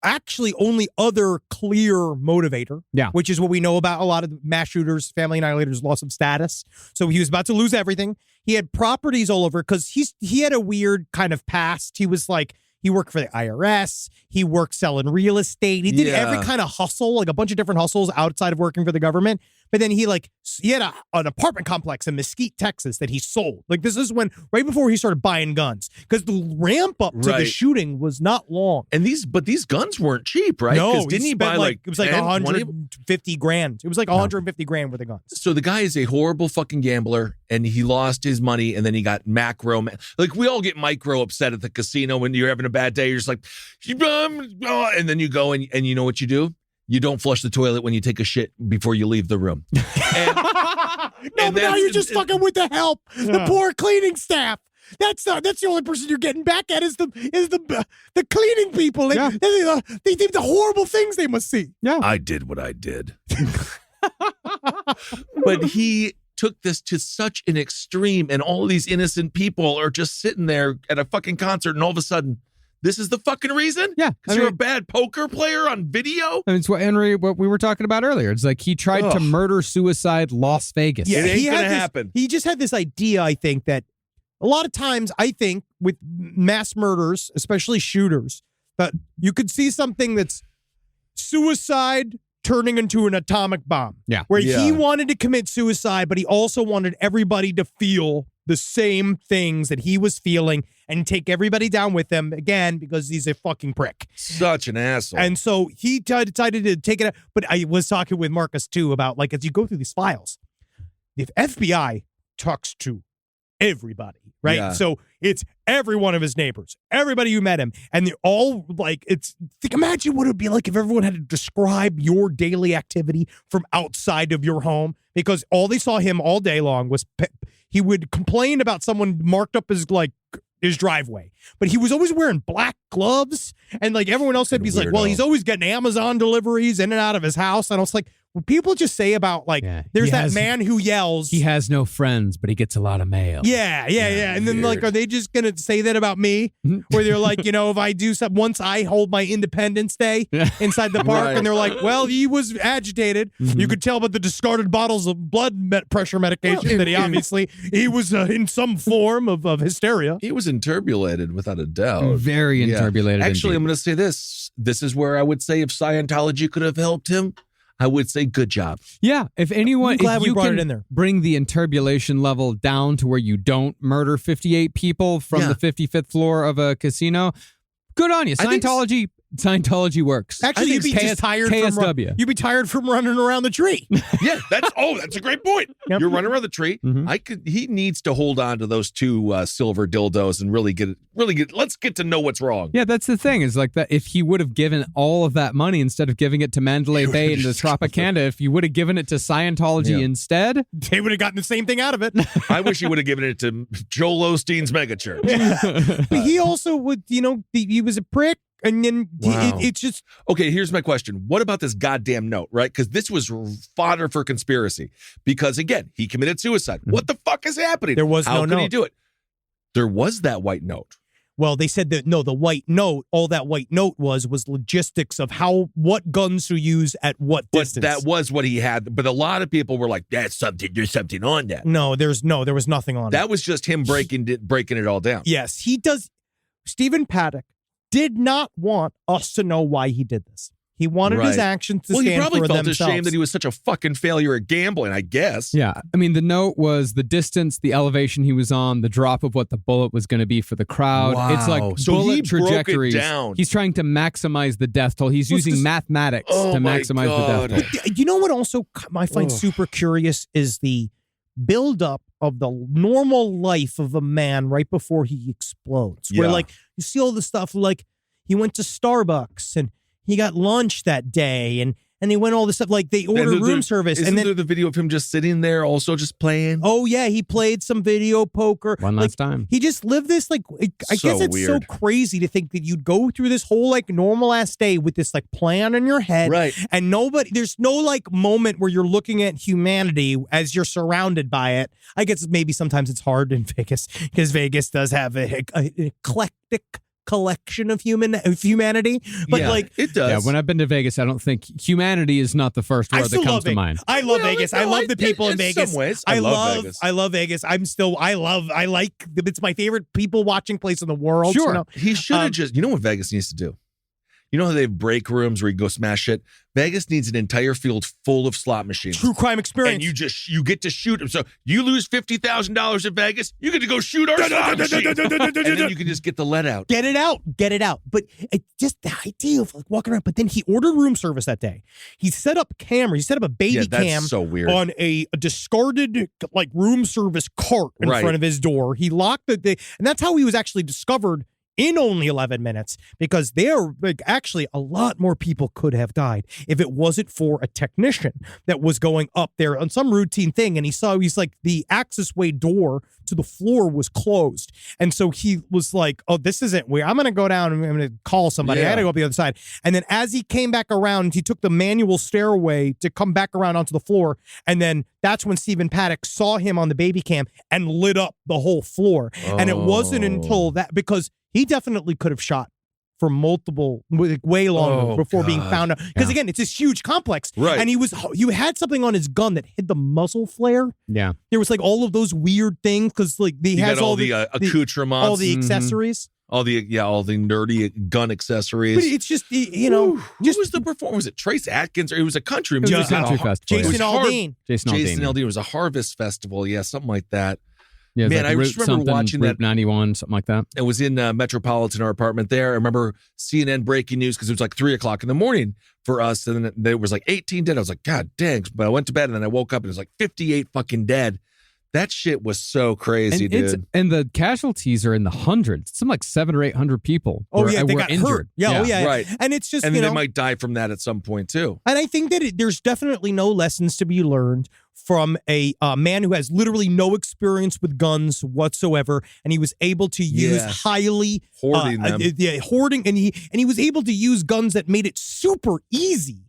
actually only other clear motivator. Yeah. Which is what we know about a lot of the mass shooters, family annihilators, loss of status. So he was about to lose everything. He had properties all over because he had a weird kind of past. He was like, he worked for the IRS. He worked selling real estate. He did every Yeah. kind of hustle, like a bunch of different hustles outside of working for the government. But then he had an apartment complex in Mesquite, Texas that he sold. Like this is right before he started buying guns because the ramp up to the Right. shooting was not long. And these guns weren't cheap, right? No, 'Cause didn't he buy spent it was like 10, 20? 150 grand. It was like 150 grand worth of guns. So the guy is a horrible fucking gambler, and he lost his money, and then he got macro. Like we all get micro upset at the casino when you're having a bad day. You're just like, and then you go and you know what you do? You don't flush the toilet when you take a shit before you leave the room. And, No, but now you're just fucking with the help. The poor cleaning staff. That's the only person you're getting back at is the cleaning people. They think the horrible things they must see. Yeah. I did what I did. But he took this to such an extreme, and all of these innocent people are just sitting there at a fucking concert, and all of a sudden, this is the fucking reason? Yeah. Because you're a bad poker player on video? I mean, it's what we were talking about earlier. It's like he tried to murder, suicide, Las Vegas. It ain't he gonna had this- happen. He just had this idea, I think, that a lot of times, I think, with mass murders, especially shooters, that you could see something that's suicide turning into an atomic bomb. Yeah. Where Yeah. he wanted to commit suicide, but he also wanted everybody to feel the same things that he was feeling and take everybody down with him, again, because he's a fucking prick. Such an asshole. And so he decided to take it out. But I was talking with Marcus, too, about, like, as you go through these files, the FBI talks to everybody, right? Yeah. So it's every one of his neighbors, everybody who met him, and they're all like, imagine what it would be like if everyone had to describe your daily activity from outside of your home, because all they saw him all day long was he would complain about someone marked up his driveway, but he was always wearing black gloves, and like everyone else said, he's like, well, he's always getting Amazon deliveries in and out of his house, and I was like, what people just say about like, there's that man who yells. He has no friends, but he gets a lot of mail. Yeah. And then like, are they just going to say that about me? Where they're like, if I do something, once I hold my Independence Day inside the park and they're like, well, he was agitated. You could tell by the discarded bottles of blood pressure medication that he was in some form of hysteria. He was interbulated without a doubt. Very interbulated. Actually, indeed. I'm going to say this. This is where I would say if Scientology could have helped him, I would say good job. Yeah, if anyone, I'm glad if we you brought can it in there. bring the interbulation level down to where you don't murder 58 people from the 55th floor of a casino, good on you. Scientology works. Actually, you'd be just tired KSW. you'd be tired from running around the tree. Yeah, that's a great point. Yep. You're running around the tree. He needs to hold on to those two silver dildos and really get let's get to know what's wrong. Yeah, that's the thing is like that if he would have given all of that money instead of giving it to Mandalay Bay and the Tropicana, if you would have given it to Scientology instead, they would have gotten the same thing out of it. I wish he would have given it to Joel Osteen's megachurch. But he also would, he was a prick. And then it's just... Okay, here's my question. What about this goddamn note, right? Because this was fodder for conspiracy. Because, again, he committed suicide. What the fuck is happening? There was How no could he note. do it? There was that white note. Well, they said that, no, the white note, all that white note was logistics of what guns to use at what distance. But that was what he had. But a lot of people were like, there's something on that. No, there was nothing on it. That was just him breaking it all down. Yes, he does. Stephen Paddock did not want us to know why he did this. He wanted his actions to stand for themselves. Well, he probably felt ashamed that he was such a fucking failure at gambling, I guess. Yeah. I mean, the note was the distance, the elevation he was on, the drop of what the bullet was going to be for the crowd. Wow. It's like So bullet he broke it trajectories. down. He's trying to maximize the death toll. He's using mathematics to maximize the death toll. You know what also I find super curious is the buildup of the normal life of a man right before he explodes. Where like you see all the stuff like he went to Starbucks and he got lunch that day and he went all this stuff like they ordered room service. Isn't there the video of him just sitting there also just playing? Oh yeah, he played some video poker. One last time. He just lived this I guess it's weird. so crazy to think that you'd go through this whole like normal ass day with this like plan in your head. Right. And there's no like moment where you're looking at humanity as you're surrounded by it. I guess maybe sometimes it's hard in Vegas because Vegas does have an eclectic collection of humanity, but like it does. Yeah, when I've been to Vegas, I don't think humanity is not the first word that comes to mind. I love Vegas. I love the people in Vegas. Some ways, I love Vegas. I love Vegas. It's my favorite people watching place in the world. Sure. He should have just, you know what Vegas needs to do? You know how they have break rooms where you go smash shit? Vegas needs an entire field full of slot machines. True crime experience. And you get to shoot them. So you lose $50,000 at Vegas, you get to go shoot our slot machine. And then you can just get the lead out. Get it out. But just the idea of like walking around. But then he ordered room service that day. He set up cameras. He set up a baby cam so weird. on a discarded like room service cart in front of his door. He locked and that's how he was actually discovered in only 11 minutes, because there like actually a lot more people could have died if it wasn't for a technician that was going up there on some routine thing. And he's like, the accessway door to the floor was closed. And so he was like, oh, this isn't weird. I'm going to go down and I'm going to call somebody. I got to go up the other side. And then as he came back around, he took the manual stairway to come back around onto the floor. And then that's when Stephen Paddock saw him on the baby cam and lit up the whole floor. And it wasn't until that, because he definitely could have shot for multiple, way longer before being found out. Because again, it's this huge complex. Right. And you had something on his gun that hid the muzzle flare. Yeah. There was like all of those weird things because like he has all the accoutrements, all the accessories. All the nerdy gun accessories. But it's just, who was the performer? Was it Trace Atkins? Or it was a country music. Country festival. Jason Aldean. Jason Aldean. It was a harvest festival. Yeah, something like that. Yeah, man, like I just remember watching Route that. 91, something like that. It was in Metropolitan, our apartment there. I remember CNN breaking news because it was like 3:00 in the morning for us. And then there was like 18 dead. I was like, God dang. But I went to bed and then I woke up and it was like 58 fucking dead. That shit was so crazy, dude. And the casualties are in the hundreds. Some like 700 or 800 people. Oh, yeah, they were got injured. hurt. Yeah, right. And it's just, and then they might die from that at some point too. And I think that there's definitely no lessons to be learned from a man who has literally no experience with guns whatsoever, and he was able to use highly hoarding them. Hoarding, and he was able to use guns that made it super easy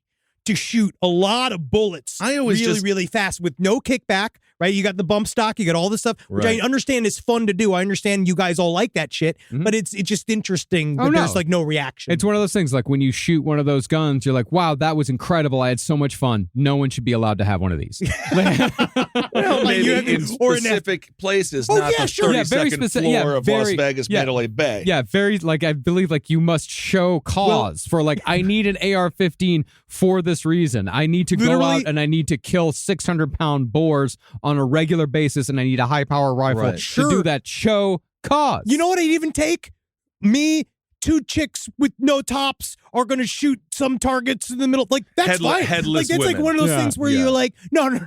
to shoot a lot of bullets I always really fast with no kickback, right? You got the bump stock, you got all this stuff, which I understand is fun to do. I understand you guys all like that shit, but it's just interesting that there's like no reaction. It's one of those things like when you shoot one of those guns, you're like, wow, that was incredible. I had so much fun. No one should be allowed to have one of these. Well, maybe in specific places, not the 32nd floor of Las Vegas Mandalay Bay. Yeah, very, like, I believe, like, you must show cause for, like, I need an AR-15 for this reason. I need to go out and I need to kill 600-pound boars on a regular basis, and I need a high-power rifle to do that. Show cause. You know what I'd even take? Me, 2 chicks with no tops are going to shoot some targets in the middle. Like, that's fine. Headless like, that's women. like one of those things where you're like, no.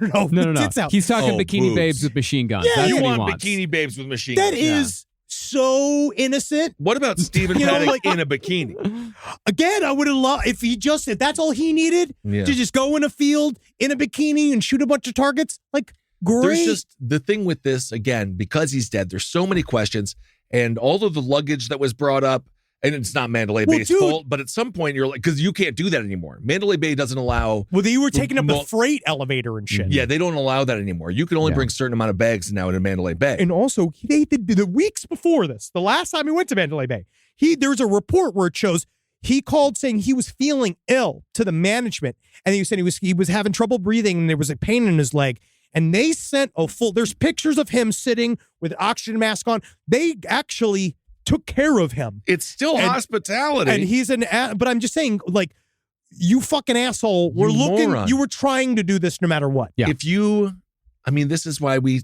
Tits out. He's talking bikini babes with machine guns. Yeah, That's You what he want wants. bikini babes with machine guns. That is so innocent. What about Stephen Paddock in a bikini? Again, I would have loved if that's all he needed to just go in a field in a bikini and shoot a bunch of targets. Like, great. There's just the thing with this, again, because he's dead, there's so many questions, and all of the luggage that was brought up, and it's not Mandalay Bay's fault, but at some point you're like, because you can't do that anymore. Mandalay Bay doesn't allow. Well, they were taking up the freight elevator and shit. Yeah, they don't allow that anymore. You can only bring a certain amount of bags now into Mandalay Bay. And also, they did the weeks before this, the last time he went to Mandalay Bay, there's a report where it shows he called saying he was feeling ill to the management, and he said he was having trouble breathing, and there was a pain in his leg. And they sent there's pictures of him sitting with an oxygen mask on. They actually took care of him. It's still hospitality. And he's but I'm just saying, like, you fucking asshole. You were trying to do this no matter what. Yeah. This is why we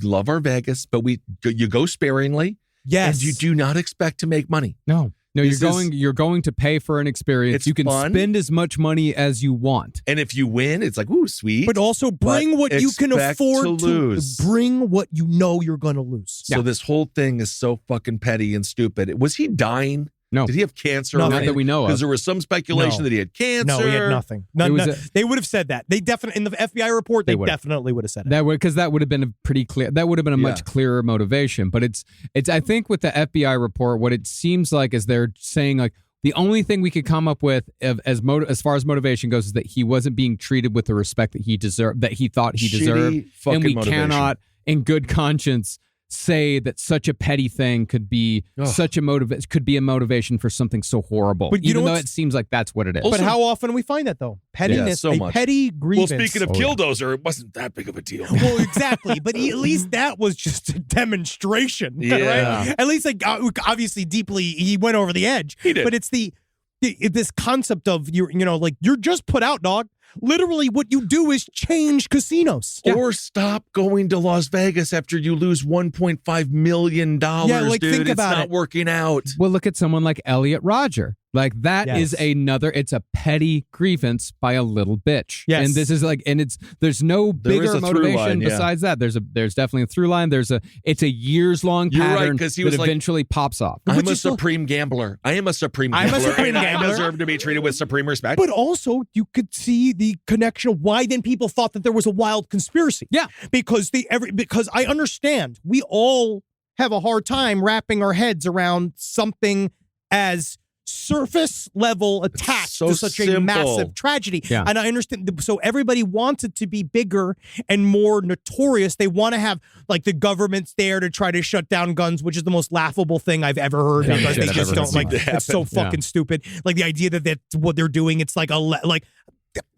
love our Vegas, but you go sparingly. Yes. And you do not expect to make money. No, you're going to pay for an experience. You can spend as much money as you want. And if you win, it's like, ooh, sweet. But also bring what you can afford to lose. Bring what you know you're going to lose. So this whole thing is so fucking petty and stupid. Was he dying? No. Did he have cancer? Not that we know of. Because there was some speculation that he had cancer. No, he had nothing. They would have said that. They definitely, in the FBI report, they definitely would have said it. Because that would have been a pretty clear. That would have been a much clearer motivation. But it's. I think with the FBI report, what it seems like is they're saying, like, the only thing we could come up with as far as motivation goes is that he wasn't being treated with the respect that he deserved, that he thought he deserved, and we cannot, in good conscience, say that such a petty thing could be a motivation for something so horrible. But even though it seems like that's what it is. But how often we find that though? Pettiness, so much. Petty grievance. Well, speaking of Killdozer, it wasn't that big of a deal. Well, exactly. But at least that was just a demonstration, right? At least, like, obviously, deeply, he went over the edge. He did. But it's this concept of you're just put out, dog. Literally, what you do is change casinos. Or stop going to Las Vegas after you lose $1.5 million, dude. Think about it's not working out. Well, look at someone like Elliot Rodger. Like, that is it's a petty grievance by a little bitch. Yes. And this is like, there's no bigger motivation besides that. There's definitely a through line. It's a years-long pattern that eventually pops off. I'm a supreme gambler. I am a supreme gambler. I deserve to be treated with supreme respect. But also, you could see the connection of why then people thought that there was a wild conspiracy. Yeah. Because I understand we all have a hard time wrapping our heads around something as surface level attached to such a massive tragedy. Yeah. And I understand. So everybody wants it to be bigger and more notorious. They want to have, like, the government's there to try to shut down guns, which is the most laughable thing I've ever heard. Because they just don't, like, it's so fucking stupid. Like, the idea that that's what they're doing, it's like the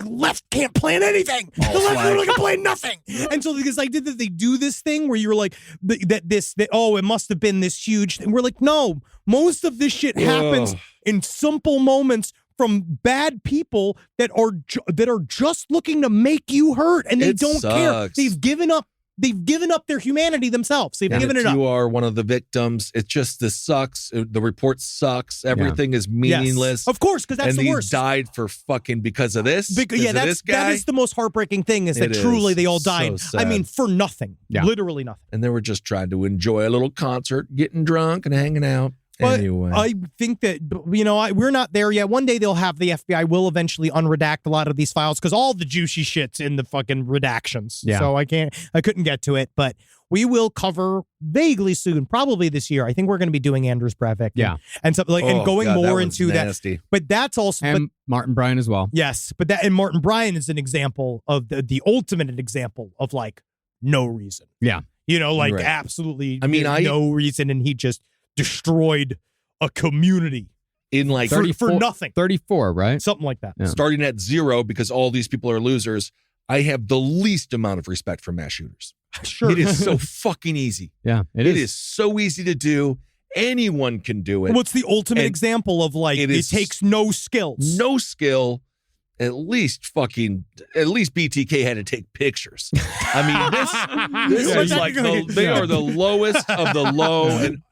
left can't plan anything. The left literally can plan nothing. And so this idea that they do this thing where you're like, it must have been this huge thing. We're like, no, most of this shit happens in simple moments from bad people that are just looking to make you hurt, and they don't care. They've given up their humanity themselves. They've given it up. You are one of the victims. It's just, this sucks. The report sucks. Everything is meaningless. Yes. Of course, because that's the worst. And he died for fucking because of this? This guy? That is the most heartbreaking thing, is that truly they all died. So I mean, for nothing. Yeah. Literally nothing. And they were just trying to enjoy a little concert, getting drunk and hanging out. But Anyway. I think that, we're not there yet. One day the FBI will eventually unredact a lot of these files because all the juicy shit's in the fucking redactions. Yeah. So I couldn't get to it, but we will cover vaguely soon, probably this year. I think we're going to be doing Anders Breivik. Yeah. And something like, and going God, that more one's into nasty. that. But that's also, And Martin Bryan as well. yes, and Martin Bryan is an example of the ultimate example of like no reason. Yeah. Like Right. absolutely I mean, no reason. And he just destroyed a community In like for nothing. 34, right? Something like that. Yeah. starting at 0 because all these people are losers, I have the least amount of respect for mass shooters. Sure. It is so fucking easy. Yeah, It is so easy to do. Anyone can do it. What's the ultimate And example of like it it is takes no skills? No skill. At least BTK had to take pictures. I mean, this Yeah, is like they are the lowest of the low,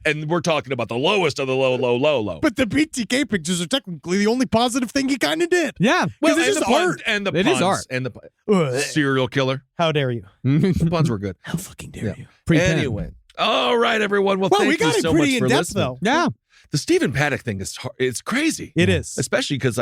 and we're talking about the lowest of the low. But the BTK pictures are technically the only positive thing he kind of did. Yeah. Well, and it's the just art. and the It puns is art. and the Ugh. serial killer. How dare you? The puns were good. How fucking dare you? Pre-pen. Anyway, all right, everyone. Well, Well, thank we got you it so much pretty for in depth listening. though. Yeah. The Stephen Paddock thing is it's crazy. It is. Especially because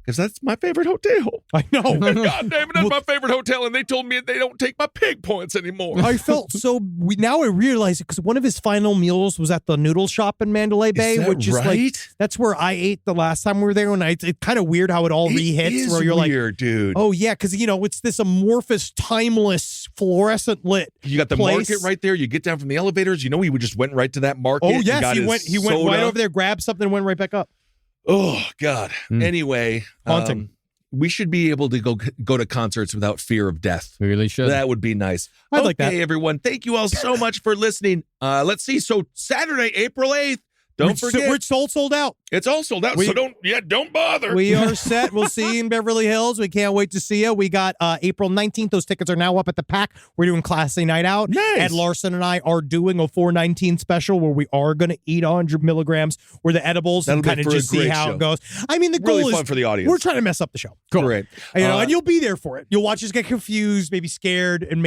because that's my favorite hotel. I know. God damn it, that's my favorite hotel, and they told me they don't take my pig points anymore. I felt so. Now I realize it because one of his final meals was at the noodle shop in Mandalay Bay, that which is like right? that's where I ate the last time we were there. And it's kind of weird how it all rehits. It is Where you're weird, dude. oh yeah, because it's this amorphous, timeless, fluorescent lit. You got the place. market right there. You get down from the elevators. He just went right to that market. Oh and yes, got he his went. He went soda. right over there, grabbed something, and went right back up. Oh God. Anyway, Haunting. we should be able to go to concerts without fear of death. We really should. That would be nice. I'd like that. Okay, everyone. Thank you all so much for listening. Let's see. So Saturday, April 8th. Don't forget. We're sold out. It's all sold out. So don't bother. We are set. We'll see you in Beverly Hills. We can't wait to see you. We got April 19th. Those tickets are now up at the Pack. We're doing Class A Night Out. Nice. Ed Larson and I are doing a 419 special where we are going to eat 100 milligrams where the edibles That'll and be kind of for a just see great how show. it goes. I mean, the goal Really is fun for the audience. we're trying to mess up the show. Great. And you'll be there for it. You'll watch us get confused, maybe scared, and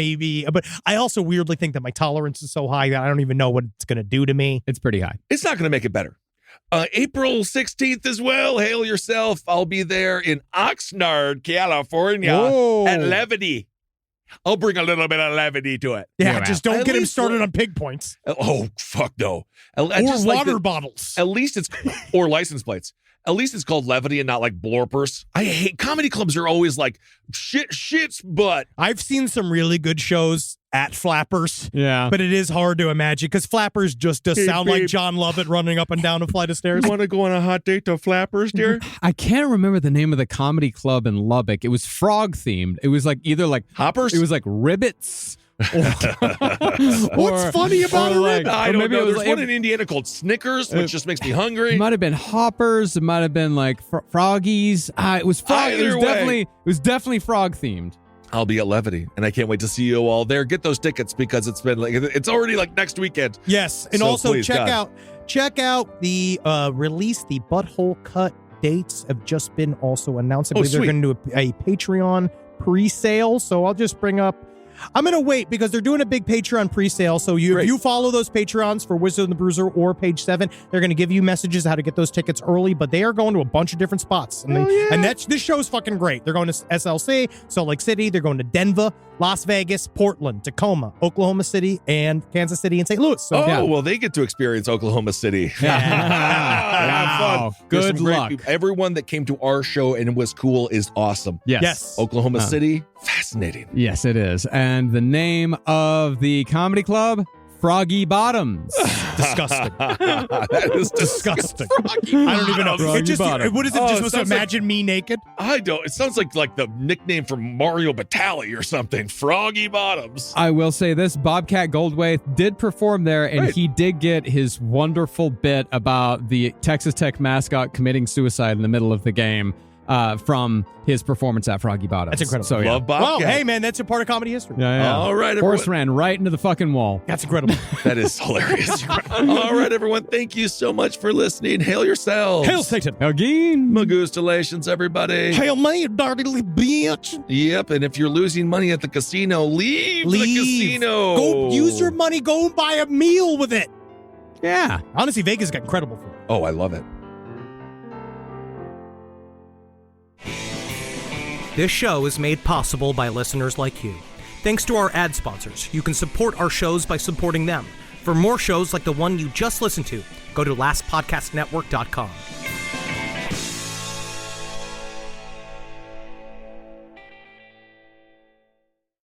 but I also weirdly think that my tolerance is so high that I don't even know what it's going to do to me. It's pretty high. It's not going to make it better. April 16th as well. Hail yourself. I'll be there in Oxnard, California Whoa. at levity. I'll bring a little bit of levity to it. Yeah, Yeah, just at don't get him least started on pig points. Oh, fuck no. Or Just like water bottles. At least it's, or license plates. At least it's called levity and not like blorpers. I hate comedy clubs are always like shit's butt. I've seen some really good shows at Flappers. Yeah. But it is hard to imagine because Flappers just does Hey, sound like babe. John Lovett running up and down a flight of stairs. Want to go on a hot date to Flappers, dear? I can't remember the name of the comedy club in Lubbock. It was frog themed. It was like either like Hoppers? it was like Ribbits. What's funny about or a like- ribbit? I or don't maybe know. it was There's like- one in Indiana called Snickers, which just makes me hungry. It might have been Hoppers. It might have been like Froggies. It was frog. It Either way. was definitely frog themed. I'll be at Levity, and I can't wait to see you all there. Get those tickets because it's already like next weekend. Yes, and So also please, check God. out the release. The Butthole Cut dates have just been also announced. I Oh, believe they're sweet. going to do a Patreon pre-sale. So I'll just bring up. I'm going to wait because they're doing a big Patreon pre-sale. So if Great. you follow those Patreons for Wizard and the Bruiser or Page 7, they're going to give you messages how to get those tickets early, but they are going to a bunch of different spots. And, this show is fucking great. They're going to SLC, Salt Lake City. They're going to Denver, Las Vegas, Portland, Tacoma, Oklahoma City, and Kansas City and St. Louis. So Oh, well, they get to experience Oklahoma City. Have Wow. fun. There's Good some great luck. people. Everyone that came to our show and was cool is awesome. Yes. Oklahoma City, fascinating. Yes, it is. And the name of the comedy club, Froggy Bottoms. Disgusting. That is Disgusting. Froggy I don't even know. Froggy It just, Bottom. what is it? Oh, Just it supposed to sounds like- imagine me naked? I don't. It sounds like the nickname for Mario Batali or something. Froggy Bottoms. I will say this, Bobcat Goldthwait did perform there, and Right. he did get his wonderful bit about the Texas Tech mascot committing suicide in the middle of the game from his performance at Froggy Bottoms. That's incredible. So, yeah. Love Bobcat. Well, hey, man, that's a part of comedy history. Yeah. All right, Horse everyone. ran right into the fucking wall. That's incredible. That is hilarious. All right, everyone. Thank you so much for listening. Hail yourselves. Hail Satan. Again. Magustalations, everybody. Hail me, you dirty little bitch. Yep, and if you're losing money at the casino, leave the casino. Go use your money. Go and buy a meal with it. Yeah. Honestly, Vegas got incredible food. Oh, I love it. This show is made possible by listeners like you. Thanks to our ad sponsors, you can support our shows by supporting them. For more shows like the one you just listened to, go to lastpodcastnetwork.com.